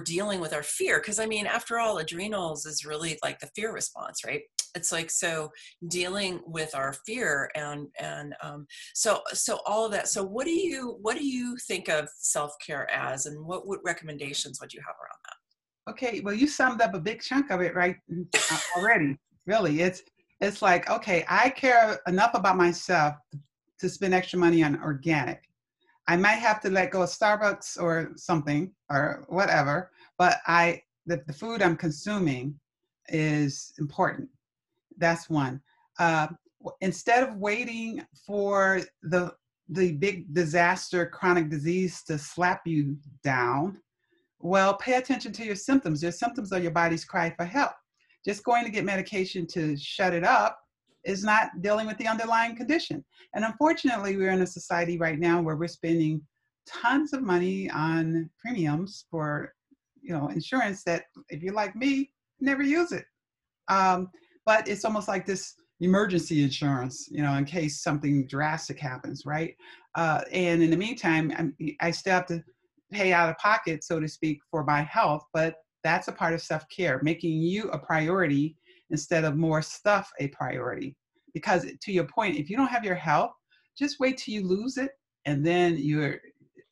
dealing with our fear. Because I mean, after all, adrenals is really like the fear response, right? It's like, so dealing with our fear, and so all of that. So what do you think of self-care as, and what recommendations would you have around that? Okay, well, you summed up a big chunk of it right already. Really, it's like, okay, I care enough about myself to spend extra money on organic. I might have to let go of Starbucks or something or whatever, but the food I'm consuming is important. That's one. Uh, Instead of waiting for the big disaster, chronic disease to slap you down, well, pay attention to your symptoms. Your symptoms are your body's cry for help. Just going to get medication to shut it up is not dealing with the underlying condition. And unfortunately, we're in a society right now where we're spending tons of money on premiums for, insurance that, if you're like me, never use it. But it's almost like this emergency insurance, in case something drastic happens, right? And in the meantime, I still have to pay out of pocket, so to speak, for my health, but that's a part of self-care, making you a priority instead of more stuff a priority. Because to your point, if you don't have your health, just wait till you lose it, and then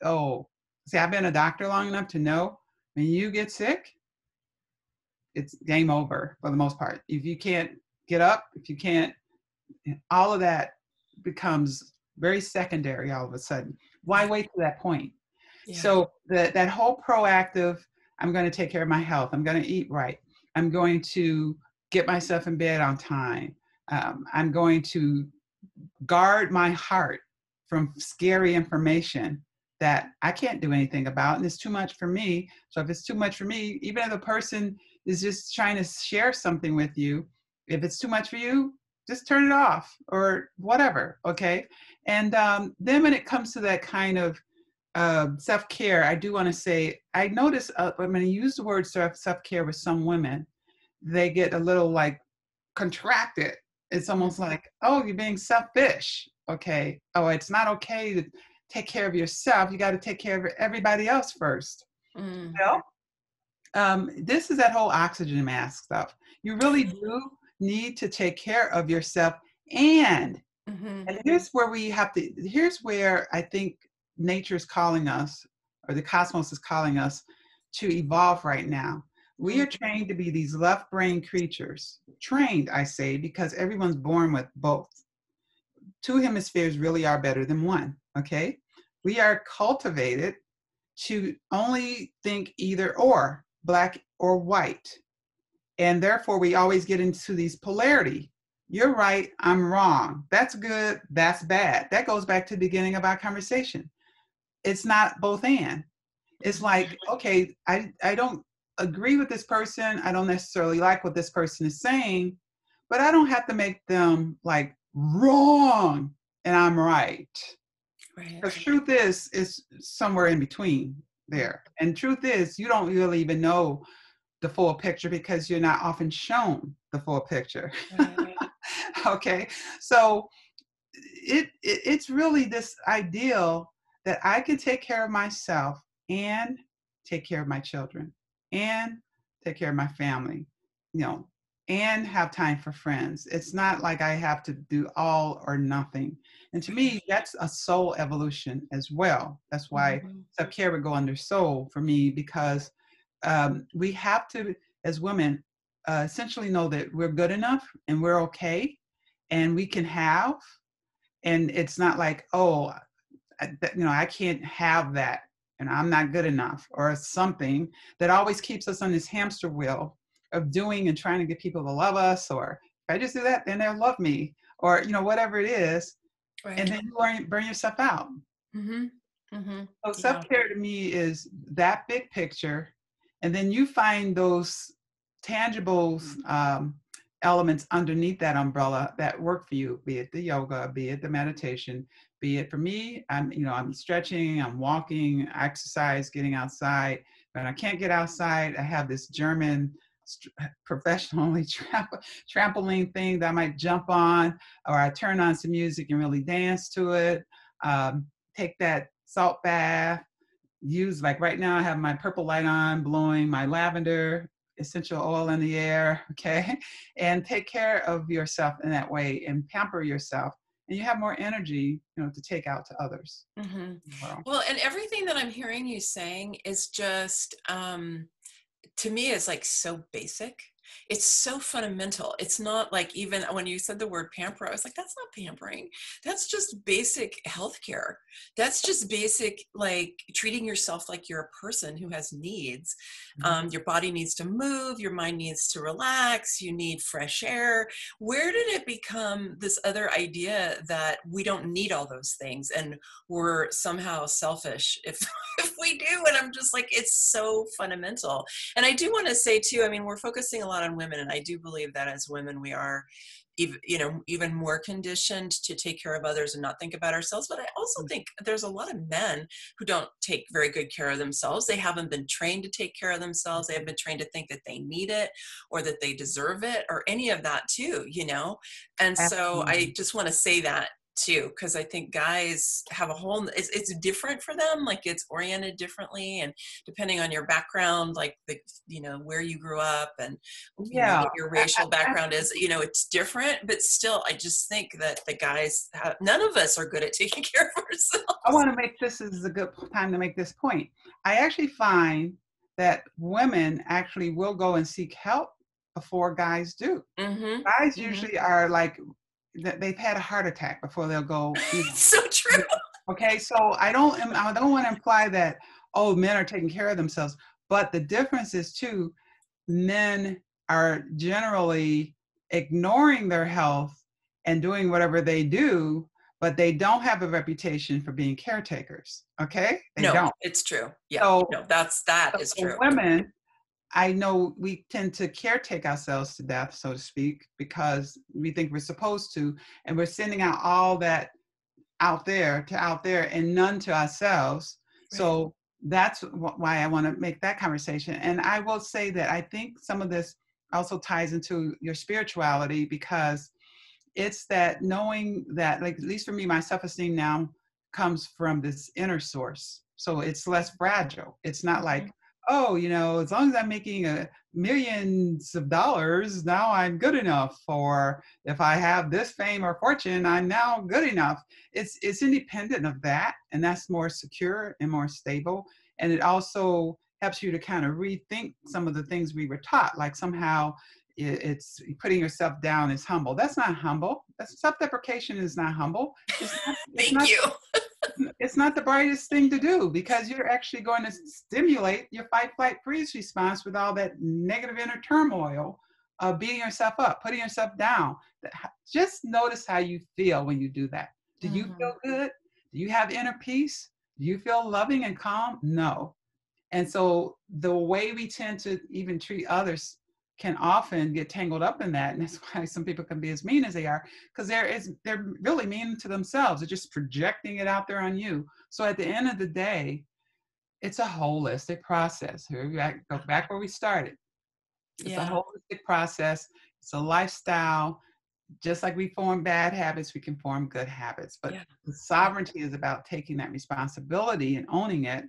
oh, see, I've been a doctor long enough to know when you get sick, it's game over for the most part. If you can't get up, if you can't, all of that becomes very secondary all of a sudden. Why wait to that point? Yeah. So that whole proactive, I'm going to take care of my health. I'm going to eat right. I'm going to get myself in bed on time. I'm going to guard my heart from scary information that I can't do anything about, and it's too much for me. So if it's too much for me, even if a person is just trying to share something with you, if it's too much for you, just turn it off or whatever, okay? And then when it comes to that kind of self-care, I do want to say, I notice when I use the word self-care with some women, they get a little like contracted. It's almost like, oh, you're being selfish. Okay. Oh, it's not okay to take care of yourself. You got to take care of everybody else first. Mm. Well, this is that whole oxygen mask stuff. You really do need to take care of yourself. And here's where I think nature is calling us, or the cosmos is calling us to evolve right now. We are trained to be these left brain creatures. Trained, I say, because everyone's born with both. Two hemispheres really are better than one, okay? We are cultivated to only think either or, black or white. And therefore, we always get into these polarity. You're right, I'm wrong. That's good, that's bad. That goes back to the beginning of our conversation. It's not both and. It's like, okay, I don't agree with this person. I don't necessarily like what this person is saying, but I don't have to make them like wrong and I'm right. Right. Because truth is somewhere in between there. And truth is, you don't really even know the full picture because you're not often shown the full picture. Right. Okay, so it's really this ideal that I can take care of myself and take care of my children and take care of my family, and have time for friends. It's not like I have to do all or nothing. And to me, that's a soul evolution as well. That's why self-care would go under soul for me, because we have to, as women, essentially know that we're good enough and we're okay and we can have. And it's not like, oh, I can't have that and I'm not good enough, or something that always keeps us on this hamster wheel of doing and trying to get people to love us, or if I just do that, then they'll love me, or whatever it is. Right. And then you burn yourself out. So self-care to me is that big picture, and then you find those tangible elements underneath that umbrella that work for you, be it the yoga, be it the meditation, be it for me, I'm stretching, I'm walking, exercise, getting outside. When I can't get outside, I have this German professionally trampoline thing that I might jump on, or I turn on some music and really dance to it. Take that salt bath, use, like right now I have my purple light on, blowing my lavender essential oil in the air, okay? And take care of yourself in that way and pamper yourself. And you have more energy, to take out to others. Well, and everything that I'm hearing you saying is just, to me, it's like so basic. It's so fundamental. It's not like, even when you said the word pamper, I was like, that's not pampering. That's just basic healthcare. That's just basic, like treating yourself like you're a person who has needs. Your body needs to move. Your mind needs to relax. You need fresh air. Where did it become this other idea that we don't need all those things and we're somehow selfish if we do? And I'm just like, it's so fundamental. And I do want to say too, I mean, we're focusing a lot lot on women, and I do believe that as women we are even more conditioned to take care of others and not think about ourselves. But I also think there's a lot of men who don't take very good care of themselves. They haven't been trained to take care of themselves. They have been trained to think that they need it or that they deserve it or any of that too, And so I Absolutely. just want to say that too, because I think guys have a whole, it's different for them. Like it's oriented differently, and depending on your background, like where you grew up and Yeah. what your racial background is, it's different. But still, I just think that the guys none of us are good at taking care of I ourselves. want to make this is a good time to make this point. I actually find that women actually will go and seek help before guys do. Mm-hmm. Guys Mm-hmm. usually are like they've had a heart attack before they'll go. It's so true. Okay, so I don't want to imply that men are taking care of themselves, but the difference is too men are generally ignoring their health and doing whatever they do, but they don't have a reputation for being caretakers. Okay, they No, don't. it's true. Yeah, So, no, that so is for true. women, I know we tend to caretake ourselves to death, so to speak, because we think we're supposed to, and we're sending out all that out there and none to ourselves. Right. So that's why I want to make that conversation. And I will say that I think some of this also ties into your spirituality, because it's that knowing that, like, at least for me, my self-esteem now comes from this inner source. So it's less fragile. It's not Mm-hmm. like, oh, as long as I'm making millions of dollars, now I'm good enough. Or if I have this fame or fortune, I'm now good enough. It's independent of that, and that's more secure and more stable. And it also helps you to kind of rethink some of the things we were taught, like somehow it's putting yourself down is humble. That's not humble. That's self-deprecation is not humble. It's not, it's Thank not you. it's not the brightest thing to do, because you're actually going to stimulate your fight, flight, freeze response with all that negative inner turmoil of beating yourself up, putting yourself down. Just notice how you feel when you do that. Do you Mm-hmm. feel good? Do you have inner peace? Do you feel loving and calm? No. And so the way we tend to even treat others can often get tangled up in that. And that's why some people can be as mean as they are, because they're really mean to themselves. They're just projecting it out there on you. So at the end of the day, it's a holistic process. Here we go back where we started. It's a Yeah. holistic process. It's a lifestyle. Just like we form bad habits, we can form good habits. But Yeah. the Yeah. sovereignty is about taking that responsibility and owning it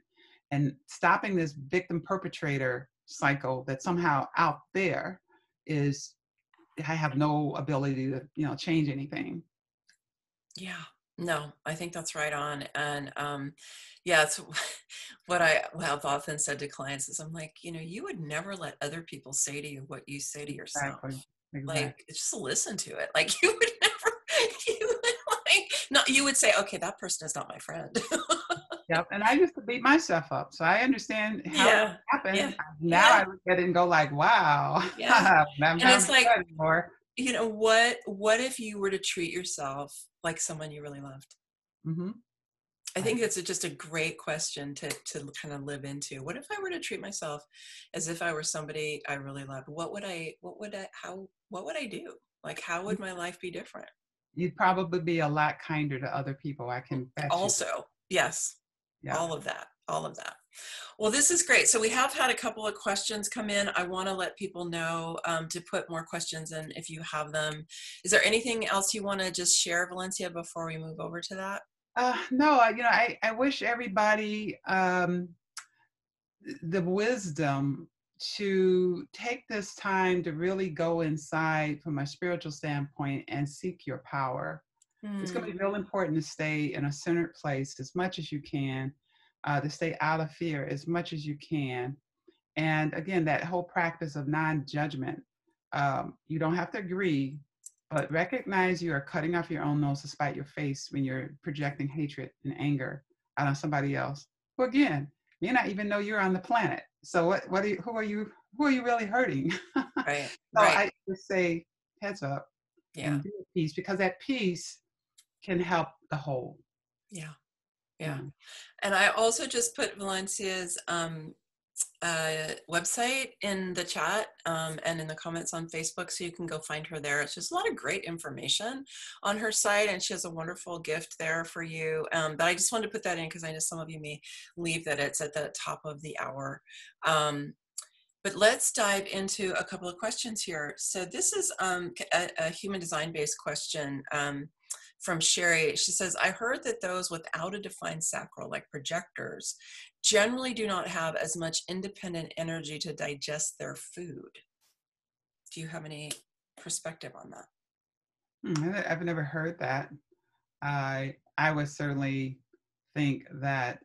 and stopping this victim perpetrator cycle that somehow out there is, I have no ability to, change anything. Yeah. No, I think that's right on. And yeah, it's what I have often said to clients is I'm like, you would never let other people say to you what you say to yourself. Exactly. Like, Exactly. just listen to it. Like you would never, you would like, not, you would say, okay, that person is not my friend. Yep. And I used to beat myself up. So I understand how it Yeah. Yeah. happened. Now Yeah. I look at it and go like, wow, Yeah. I'm And not it's do like, that anymore. what if you were to treat yourself like someone you really loved? Mm-hmm. I I, think that's just a great question to kind of live into. What if I were to treat myself as if I were somebody I really loved? What would I do? Like, how would my life be different? you'd probably be a lot kinder to other people. I can bet you. Also, yes, Yeah. all of that, all of that. Well, this is great. So we have had a couple of questions come in. I want to let people know to put more questions in if you have them. Is there anything else you want to just share, Valencia, before we move over to that? No, I wish everybody the wisdom to take this time to really go inside from a spiritual standpoint and seek your power. It's going to Hmm. be real important to stay in a centered place as much as you can, to stay out of fear as much as you can. And again, that whole practice of non-judgment. You don't have to agree, but recognize you are cutting off your own nose to spite your face when you're projecting hatred and anger out on somebody else. Who again, may not even know you're on the planet. So who are you really hurting? So Right, right. I would say heads up Yeah, and be at peace, because that peace can help the whole. yeah, Yeah. yeah. And I also just put Valencia's website in the chat and in the comments on Facebook, so you can go find her there. It's just a lot of great information on her site, and she has a wonderful gift there for you. But I just wanted to put that in because I know some of you may leave that it's at the top of the hour. But let's dive into a couple of questions here. So this is a human design-based question from Sherry. She says, I heard that those without a defined sacral, like projectors, generally do not have as much independent energy to digest their food. Do you have any perspective on that? I've never heard that. I would certainly think that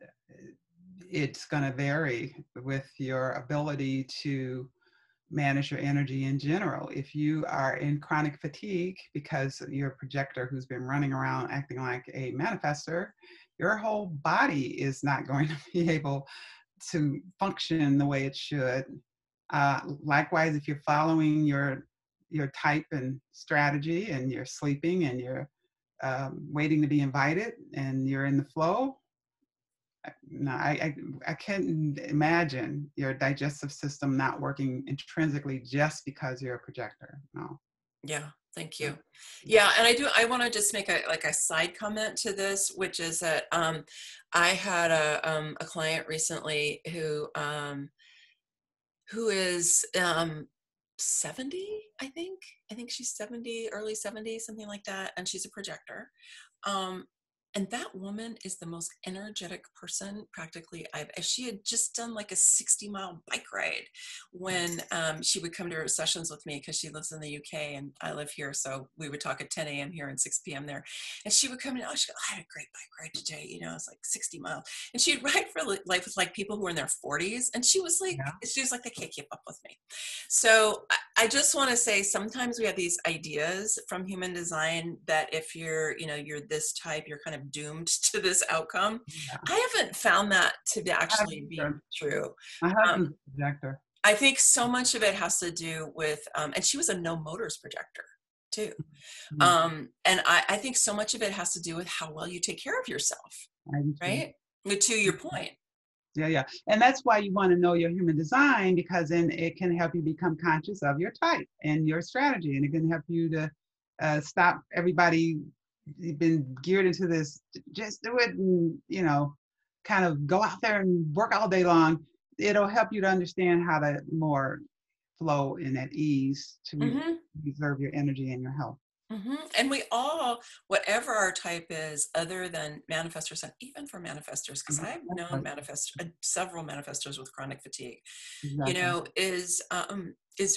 it's going to vary with your ability to manage your energy in general. If you are in chronic fatigue because you're a projector who's been running around acting like a manifester, your whole body is not going to be able to function the way it should. Likewise, if you're following your type and strategy and you're sleeping and you're waiting to be invited and you're in the flow, no, I can't imagine your digestive system not working intrinsically just because you're a projector. No. Yeah, thank you. Yeah, and I want to just make a side comment to this, which is that I had a client recently who is 70, I think. I think she's 70, early 70s, something like that, and she's a projector. And that woman is the most energetic person practically she had just done like a 60-mile bike ride when she would come to her sessions with me, because she lives in the UK and I live here. So we would talk at 10 a.m. here and 6 p.m. there. And she would come in, she go, I had a great bike ride today. It's like 60 miles. And she'd ride for life with like people who were in their 40s. And she was like, they can't keep up with me. So I just want to say, sometimes we have these ideas from human design that if you're this type, you're kind of doomed to this outcome. I haven't found that to actually be true. My husband's a projector. I think so much of it has to do with, and she was a no motors projector too. And I think so much of it has to do with how well you take care of yourself, right? To your point. Yeah. And that's why you want to know your human design, because then it can help you become conscious of your type and your strategy. And it can help you to stop everybody been geared into this, just do it and, kind of go out there and work all day long. It'll help you to understand how to more flow and at ease to preserve your energy and your health. And we all, whatever our type is, other than manifestors, and even for manifestors, because I've known several manifestors with chronic fatigue, is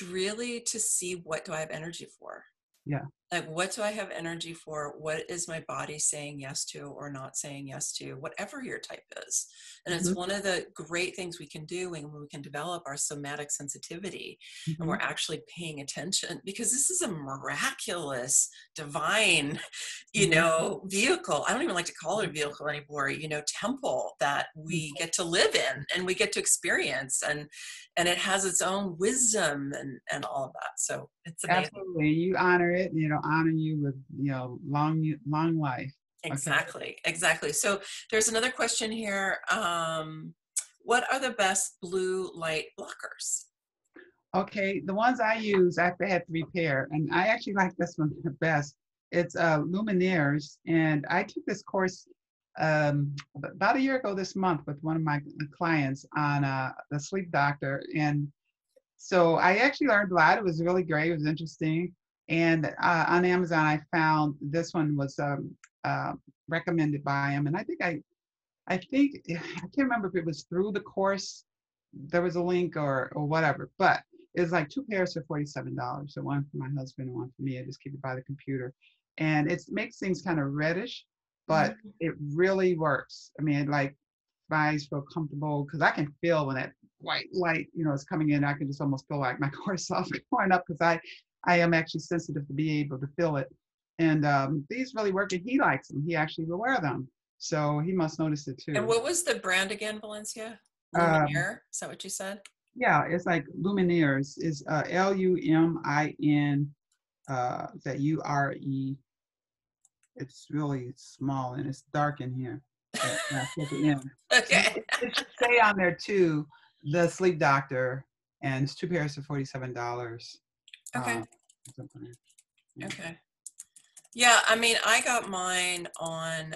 really to see, what do I have energy for? Yeah. Like, what do I have energy for? What is my body saying yes to or not saying yes to, whatever your type is? And it's one of the great things we can do when we can develop our somatic sensitivity and we're actually paying attention, because this is a miraculous, divine, vehicle. I don't even like to call it a vehicle anymore, temple that we get to live in and we get to experience, and it has its own wisdom and all of that. So it's amazing. Absolutely. You honor it, honor you with, long life. Exactly. So there's another question here. What are the best blue light blockers? Okay, the ones I use, I've had 3 pair, and I actually like this one the best. It's Lumineers, and I took this course about a year ago this month with one of my clients on the sleep doctor, and so I actually learned a lot. It was really great. It was interesting. And on Amazon, I found this one was recommended by him. And I think I can't remember if it was through the course. There was a link or whatever, but it was like 2 pairs for $47. So one for my husband and one for me. I just keep it by the computer. And it makes things kind of reddish, but it really works. I mean, like, my eyes feel comfortable because I can feel when that white light, is coming in. I can just almost feel like my cortisol going up, because I am actually sensitive to be able to feel it. And these really work, and he likes them. He actually will wear them. So he must notice it too. And what was the brand again, Valencia? Lumineer? Is that what you said? Yeah, it's like Lumineers. Is Lumin, that URE. It's really small and it's dark in here. Okay. It should stay on there too, the sleep doctor, and it's 2 pairs for $47. Okay. Uh, something. Yeah. Okay. Yeah, I mean, I got mine on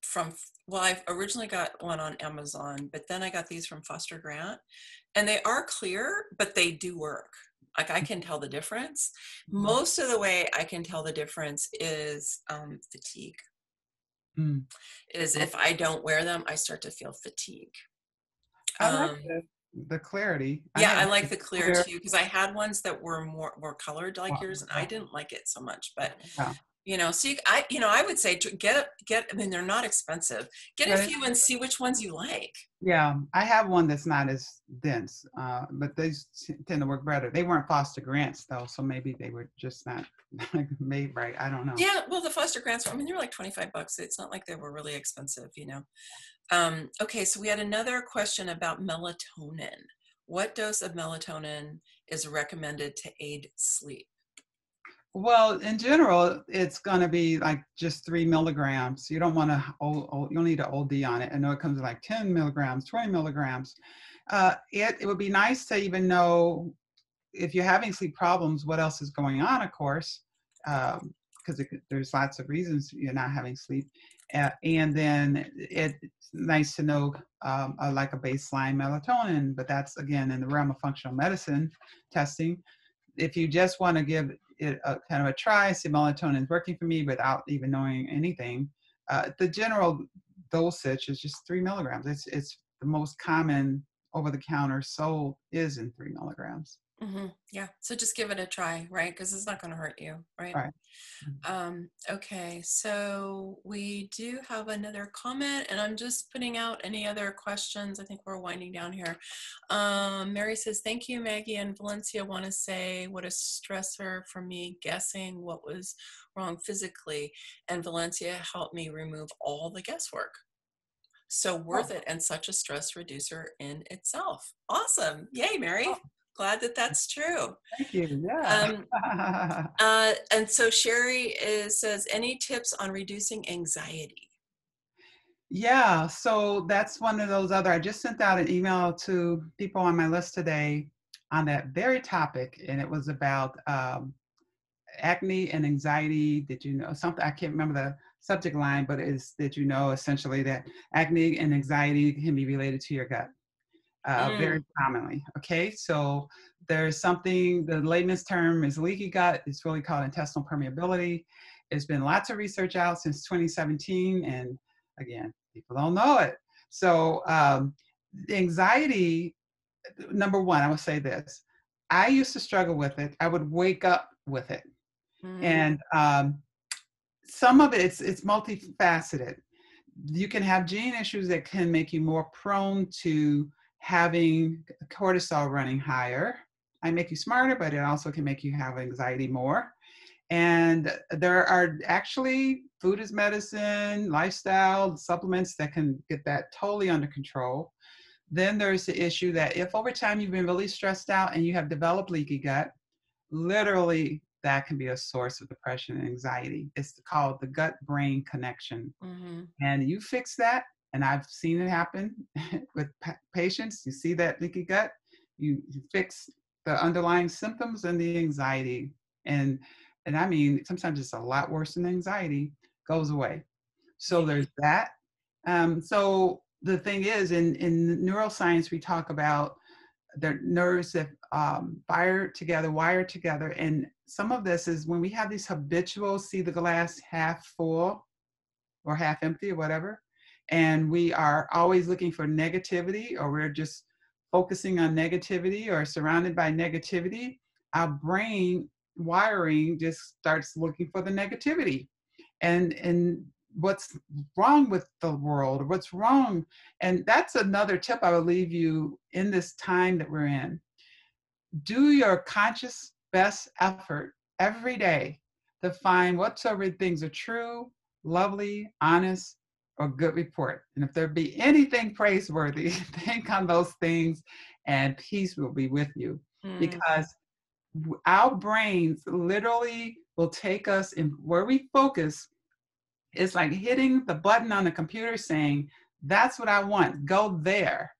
from, well, I originally got one on Amazon, but then I got these from Foster Grant, and they are clear, but they do work. Like, I can tell the difference. Mhm. Most of the way I can tell the difference is fatigue. Mm. Is Oh, if I don't wear them, I start to feel fatigue. I like Um, the clarity. I yeah, had I like the clear clear. too, because I had ones that were more colored like Well, yours, and I well, didn't like it so much. But yeah. so I would say get. I mean, they're not expensive. Get a But few and see which ones you like. yeah, I have one that's not as dense, but these tend to work better. They weren't Foster Grants though, so maybe they were just not made right. I don't know. Yeah, well, the Foster Grants, I mean, they were like $25. It's not like they were really expensive. Okay, so we had another question about melatonin. What dose of melatonin is recommended to aid sleep? Well, in general, it's going to be like just 3 milligrams. You don't want to, you don't need an OD on it. I know it comes in like 10 milligrams, 20 milligrams. It would be nice to even know if you're having sleep problems, what else is going on, of course, because there's lots of reasons you're not having sleep. And then it's nice to know like a baseline melatonin, but that's again in the realm of functional medicine testing. If you just want to give it a kind of a try, see melatonin is working for me without even knowing anything, the general dosage is just 3 milligrams. It's the most common over-the-counter sold is in 3 milligrams. Yeah, so just give it a try, right? Because it's not going to hurt you, right? Right. Okay, so we do have another comment, and I'm just putting out any other questions. I think we're winding down here. Mary says, thank you, Maggie and Valencia. Want to say what a stressor for me guessing what was wrong physically, and Valencia helped me remove all the guesswork. So worth Oh, it and such a stress reducer in itself. Awesome. Yay, Mary. Glad that that's true. thank you. Yeah. Um, and so says, any tips on reducing anxiety? Yeah. So that's one of those other, I just sent out an email to people on my list today on that very topic, and it was about acne and anxiety. Did you know something? I can't remember the subject line, but did you know essentially that acne and anxiety can be related to your gut very Mm, commonly? Okay, so there's something, the layman's term is leaky gut. It's really called intestinal permeability. There's been lots of research out since 2017, and again, people don't know it. So anxiety, number one, I would say this. I used to struggle with it. I would wake up with it. mm, And some of it's multifaceted. You can have gene issues that can make you more prone to having cortisol running higher. I make you smarter, but it also can make you have anxiety more. And there are actually food is medicine, lifestyle supplements that can get that totally under control. Then there's the issue that if over time you've been really stressed out and you have developed leaky gut, literally that can be a source of depression and anxiety. It's called the gut brain connection. mm-hmm. And you fix that, and I've seen it happen with patients. You see that leaky gut, you fix the underlying symptoms and the anxiety. And I mean, sometimes it's a lot worse than anxiety, goes away. So Yeah. there's that. So the thing is, in neuroscience, we talk about the nerves that fire together, wire together. And some of this is when we have these habitual, see the glass half full or half empty or whatever, and we are always looking for negativity, or we're just focusing on negativity or surrounded by negativity, our brain wiring just starts looking for the negativity. And what's wrong with the world, what's wrong. And that's another tip I would leave you in this time that we're in. Do your conscious best effort every day to find whatsoever things are true, lovely, honest, or good report. And if there be anything praiseworthy, think on those things, and peace will be with you. Mm, Because our brains literally will take us in where we focus. It's like hitting the button on the computer saying, that's what I want, go there.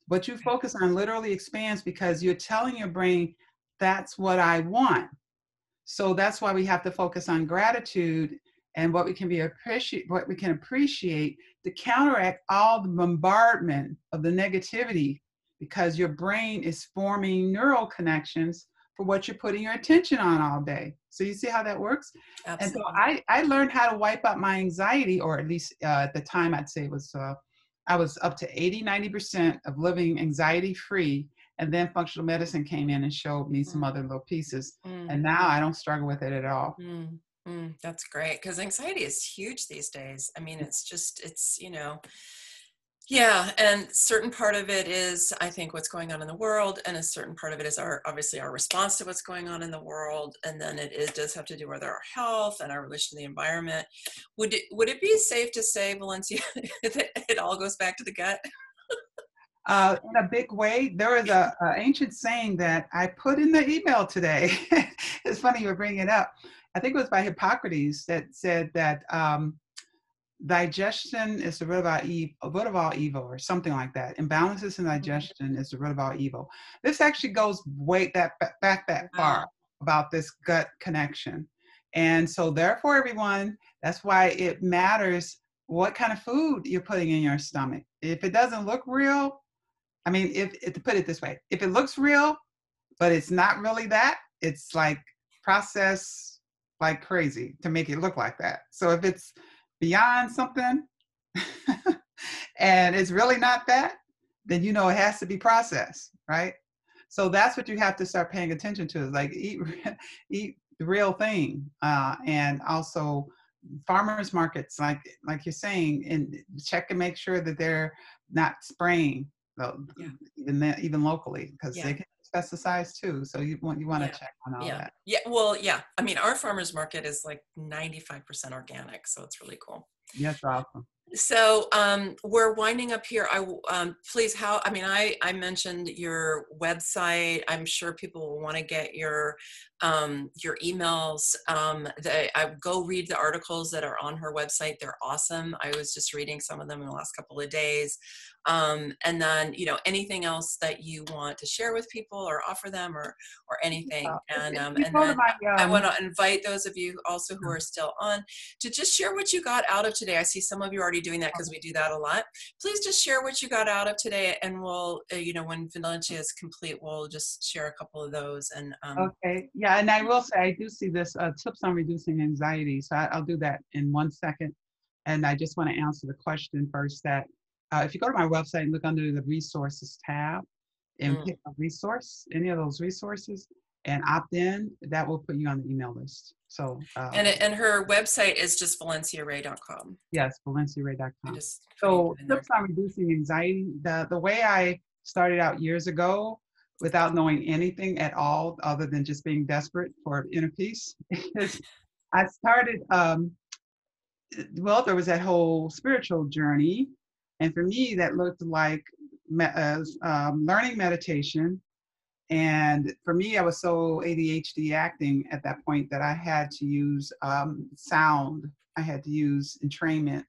What you focus on literally expands because you're telling your brain, that's what I want. So that's why we have to focus on gratitude and what we can appreciate to counteract all the bombardment of the negativity, because your brain is forming neural connections for what you're putting your attention on all day. So you see how that works? Absolutely. And so I learned how to wipe out my anxiety, or at least at the time I'd say it was, I was up to 80-90% of living anxiety free. And then functional medicine came in and showed me some other little pieces. And now I don't struggle with it at all. That's great, because anxiety is huge these days. I mean, it's yeah, and certain part of it is, I think, what's going on in the world, and a certain part of it is obviously our response to what's going on in the world, and then it does have to do with our health and our relation to the environment. Would it be safe to say, Valencia, that it all goes back to the gut? In a big way. There is a ancient saying that I put in the email today. It's funny you were bringing it up. I think it was by Hippocrates that said that digestion is the root of all evil, or something like that. Imbalances in digestion is the root of all evil. This actually goes way back that far about this gut connection. And so therefore, everyone, that's why it matters what kind of food you're putting in your stomach. If it doesn't look real, I mean, if to put it this way, if it looks real, but it's not really that, it's like processed like crazy to make it look like that. So if it's beyond something and it's really not that, then you know it has to be processed, right? So that's what you have to start paying attention to, is like eat the real thing. And also farmers markets, like you're saying, and check and make sure that they're not spraying, even locally, because they can pesticides too. So you want to check on all that. Yeah. Well, yeah. I mean, our farmers market is like 95% organic, so it's really cool. Yes, awesome. So we're winding up here. Please, I mentioned your website. I'm sure people will want to get your emails. I go read the articles that are on her website. They're awesome. I was just reading some of them in the last couple of days. And then, anything else that you want to share with people or offer them, or anything. And then I want to invite those of you also who are still on to just share what you got out of today. I see some of you already doing that, because we do that a lot. Please just share what you got out of today, and we'll, when Valencia is complete, we'll just share a couple of those. And okay, yeah, and I will say I do see this tips on reducing anxiety, so I'll do that in 1 second. And I just want to answer the question first, that if you go to my website and look under the resources tab and pick a resource, any of those resources, and opt in, that will put you on the email list. So and her website is just valenciaray.com. Yes, valenciaray.com. So tips on reducing anxiety. The way I started out years ago, without knowing anything at all other than just being desperate for inner peace, is I started, there was that whole spiritual journey. And for me, that looked like learning meditation. And for me, I was so ADHD acting at that point that I had to use sound. I had to use entrainment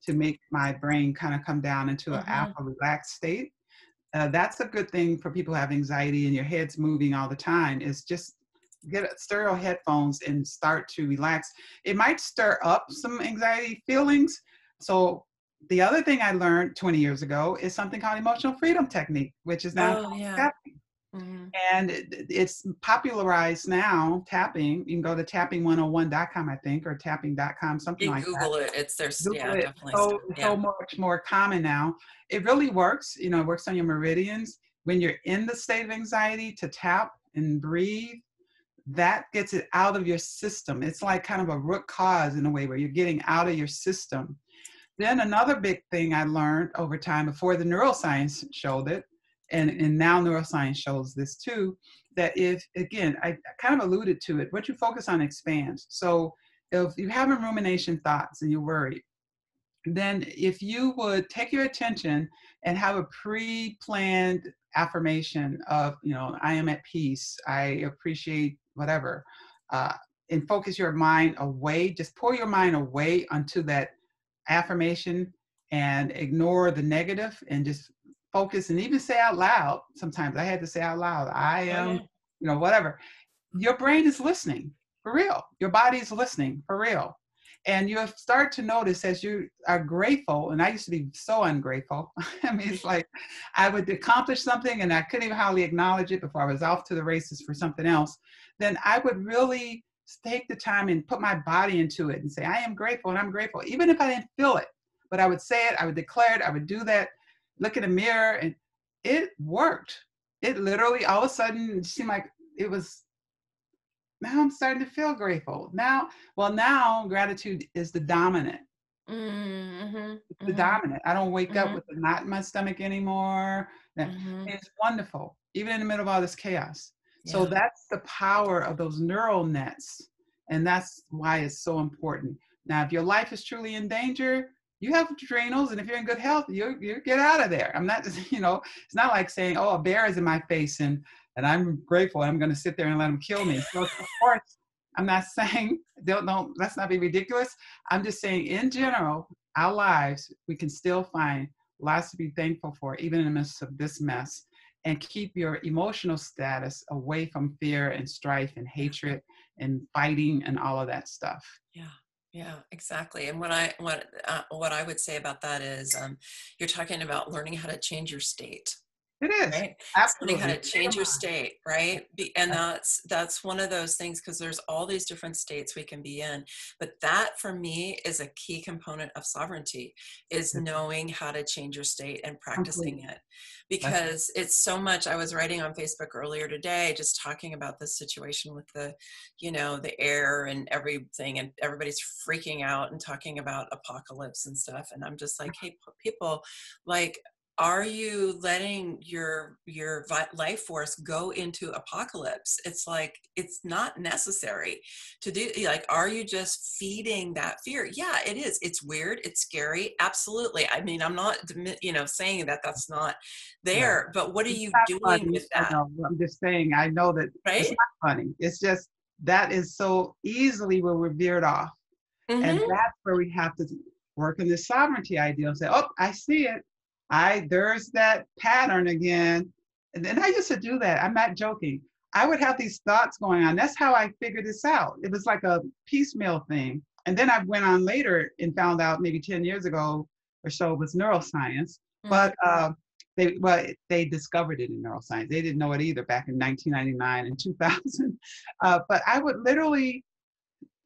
to make my brain kind of come down into an alpha relaxed state. That's a good thing for people who have anxiety and your head's moving all the time, is just get stereo headphones and start to relax. It might stir up some anxiety feelings. So the other thing I learned 20 years ago is something called emotional freedom technique, which is now tapping. And it's popularized now, tapping. You can go to tapping101.com, I think, or tapping.com, something like that. Google it. Definitely. So much more common now. It really works. It works on your meridians. When you're in the state of anxiety, to tap and breathe, that gets it out of your system. It's like kind of a root cause in a way, where you're getting out of your system. Then another big thing I learned over time, before the neuroscience showed it, and now neuroscience shows this too, that if, again, I kind of alluded to it, what you focus on expands. So if you're having rumination thoughts and you're worried, then if you would take your attention and have a pre-planned affirmation of, I am at peace, I appreciate whatever, and focus your mind away, just pull your mind away onto that affirmation and ignore the negative, and just focus and even say out loud, sometimes I had to say out loud, I Oh am, yeah. whatever. Your brain is listening for real. Your body is listening for real. And you start to notice as you are grateful, and I used to be so ungrateful. I mean, it's like I would accomplish something and I couldn't even hardly acknowledge it before I was off to the races for something else. Then I would really take the time and put my body into it and say, I am grateful and I'm grateful, even if I didn't feel it. But I would say it, I would declare it, I would do that, look in the mirror, and it worked. It literally, all of a sudden, it seemed like it was, now I'm starting to feel grateful. Now gratitude is the dominant. Mm-hmm. It's the Mm-hmm. dominant. I don't wake up Mm-hmm. with a knot in my stomach anymore. Mm-hmm. It's wonderful, even in the middle of all this chaos. So Yeah. that's the power of those neural nets. And that's why it's so important. Now, if your life is truly in danger, you have adrenals, and if you're in good health, you get out of there. I'm not, it's not like saying, oh, a bear is in my face and I'm grateful. I'm going to sit there and let him kill me. So of course, I'm not saying, don't, let's not be ridiculous. I'm just saying in general, our lives, we can still find lots to be thankful for, even in the midst of this mess, and keep your emotional status away from fear and strife and hatred and fighting and all of that stuff. Yeah. Yeah, exactly. And what I would say about that is, you're talking about learning how to change your state. It is. Right? It's learning how Absolutely. to change your state, right? And that's one of those things, because there's all these different states we can be in. But that for me is a key component of sovereignty, is knowing how to change your state and practicing Completely. it. Because it's so much. I was writing on Facebook earlier today, just talking about this situation with the air and everything, and everybody's freaking out and talking about apocalypse and stuff. And I'm just like, hey, people, like, are you letting your life force go into apocalypse? It's like, it's not necessary to do. Like, are you just feeding that fear? Yeah, it is. It's weird, it's scary, absolutely. I mean, I'm not saying that that's not Right. there, but what are It's you not doing funny. with I that? know. I'm just saying, I know that it's Right. not funny. It's just that is so easily where we're veered off. And Mm-hmm. that's where we have to work on the sovereignty idea and say, oh, I see it. There's that pattern again. And then I used to do that. I'm not joking. I would have these thoughts going on. That's how I figured this out. It was like a piecemeal thing. And then I went on later and found out maybe 10 years ago or so it was neuroscience. Mm-hmm. But they discovered it in neuroscience. They didn't know it either back in 1999 and 2000. But I would literally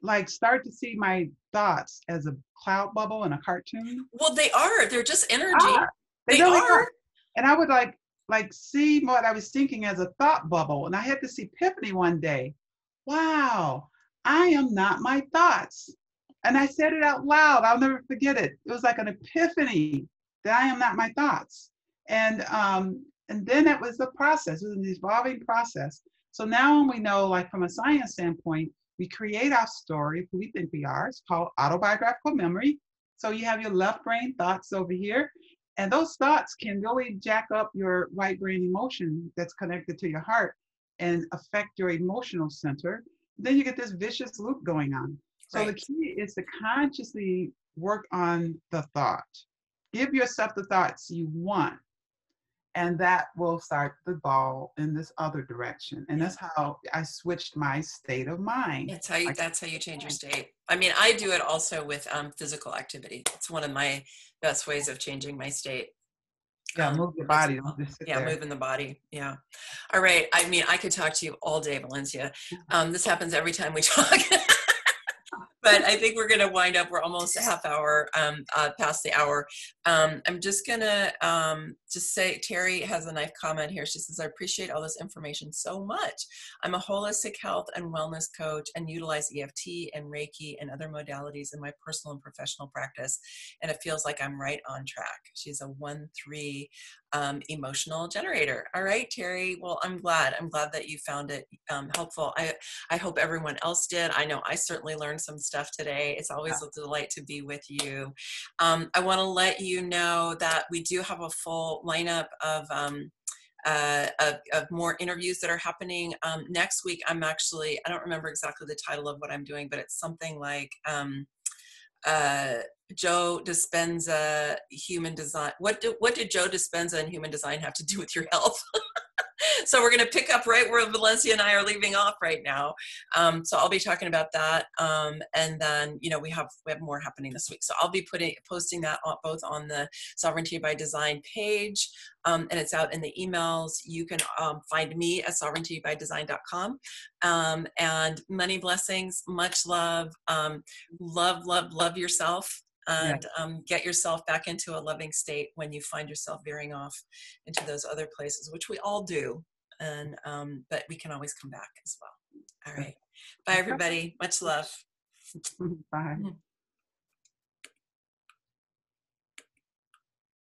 like start to see my thoughts as a cloud bubble in a cartoon. Well, they're just energy. Ah, they They really are. are. And I would like see what I was thinking as a thought bubble. And I had this epiphany one day. Wow, I am not my thoughts. And I said it out loud. I'll never forget it. It was like an epiphany that I am not my thoughts. And then it was the process. It was an evolving process. So now we know, like from a science standpoint, we create our story, who we think we are. It's called autobiographical memory. So you have your left brain thoughts over here, and those thoughts can really jack up your right brain emotion that's connected to your heart and affect your emotional center. Then you get this vicious loop going on. So the Right. key is to consciously work on the thought. Give yourself the thoughts you want, and that will start the ball in this other direction. And Yeah. that's how I switched my state of mind. Like, That's how you change your state. I mean, I do it also with physical activity. It's one of my best ways of changing my state. yeah, move your As body, don't well. just sit Yeah, there. moving the body. Yeah. All right. I mean, I could talk to you all day, Valencia. This happens every time we talk. But I think we're going to wind up. We're almost a half hour past the hour. I'm just going to just say, Terry has a nice comment here. She says, I appreciate all this information so much. I'm a holistic health and wellness coach and utilize EFT and Reiki and other modalities in my personal and professional practice. And it feels like I'm right on track. She's a 1-3 emotional generator. All right, Terry. Well, I'm glad that you found it helpful. I hope everyone else did. I know I certainly learned some stuff today. It's always a delight to be with you. I want to let you know that we do have a full lineup of more interviews that are happening next week. I don't remember exactly the title of what I'm doing, but it's something like Joe Dispenza, human design. What did Joe Dispenza and human design have to do with your health? So we're going to pick up right where Valencia and I are leaving off right now. So I'll be talking about that, and then we have more happening this week. So I'll be posting that both on the Sovereignty by Design page, and it's out in the emails. You can find me at sovereigntybydesign.com. And many blessings, much love, love yourself. Yeah. And get yourself back into a loving state when you find yourself veering off into those other places, which we all do. And but we can always come back as well. All right. Bye, everybody. Much love. Bye.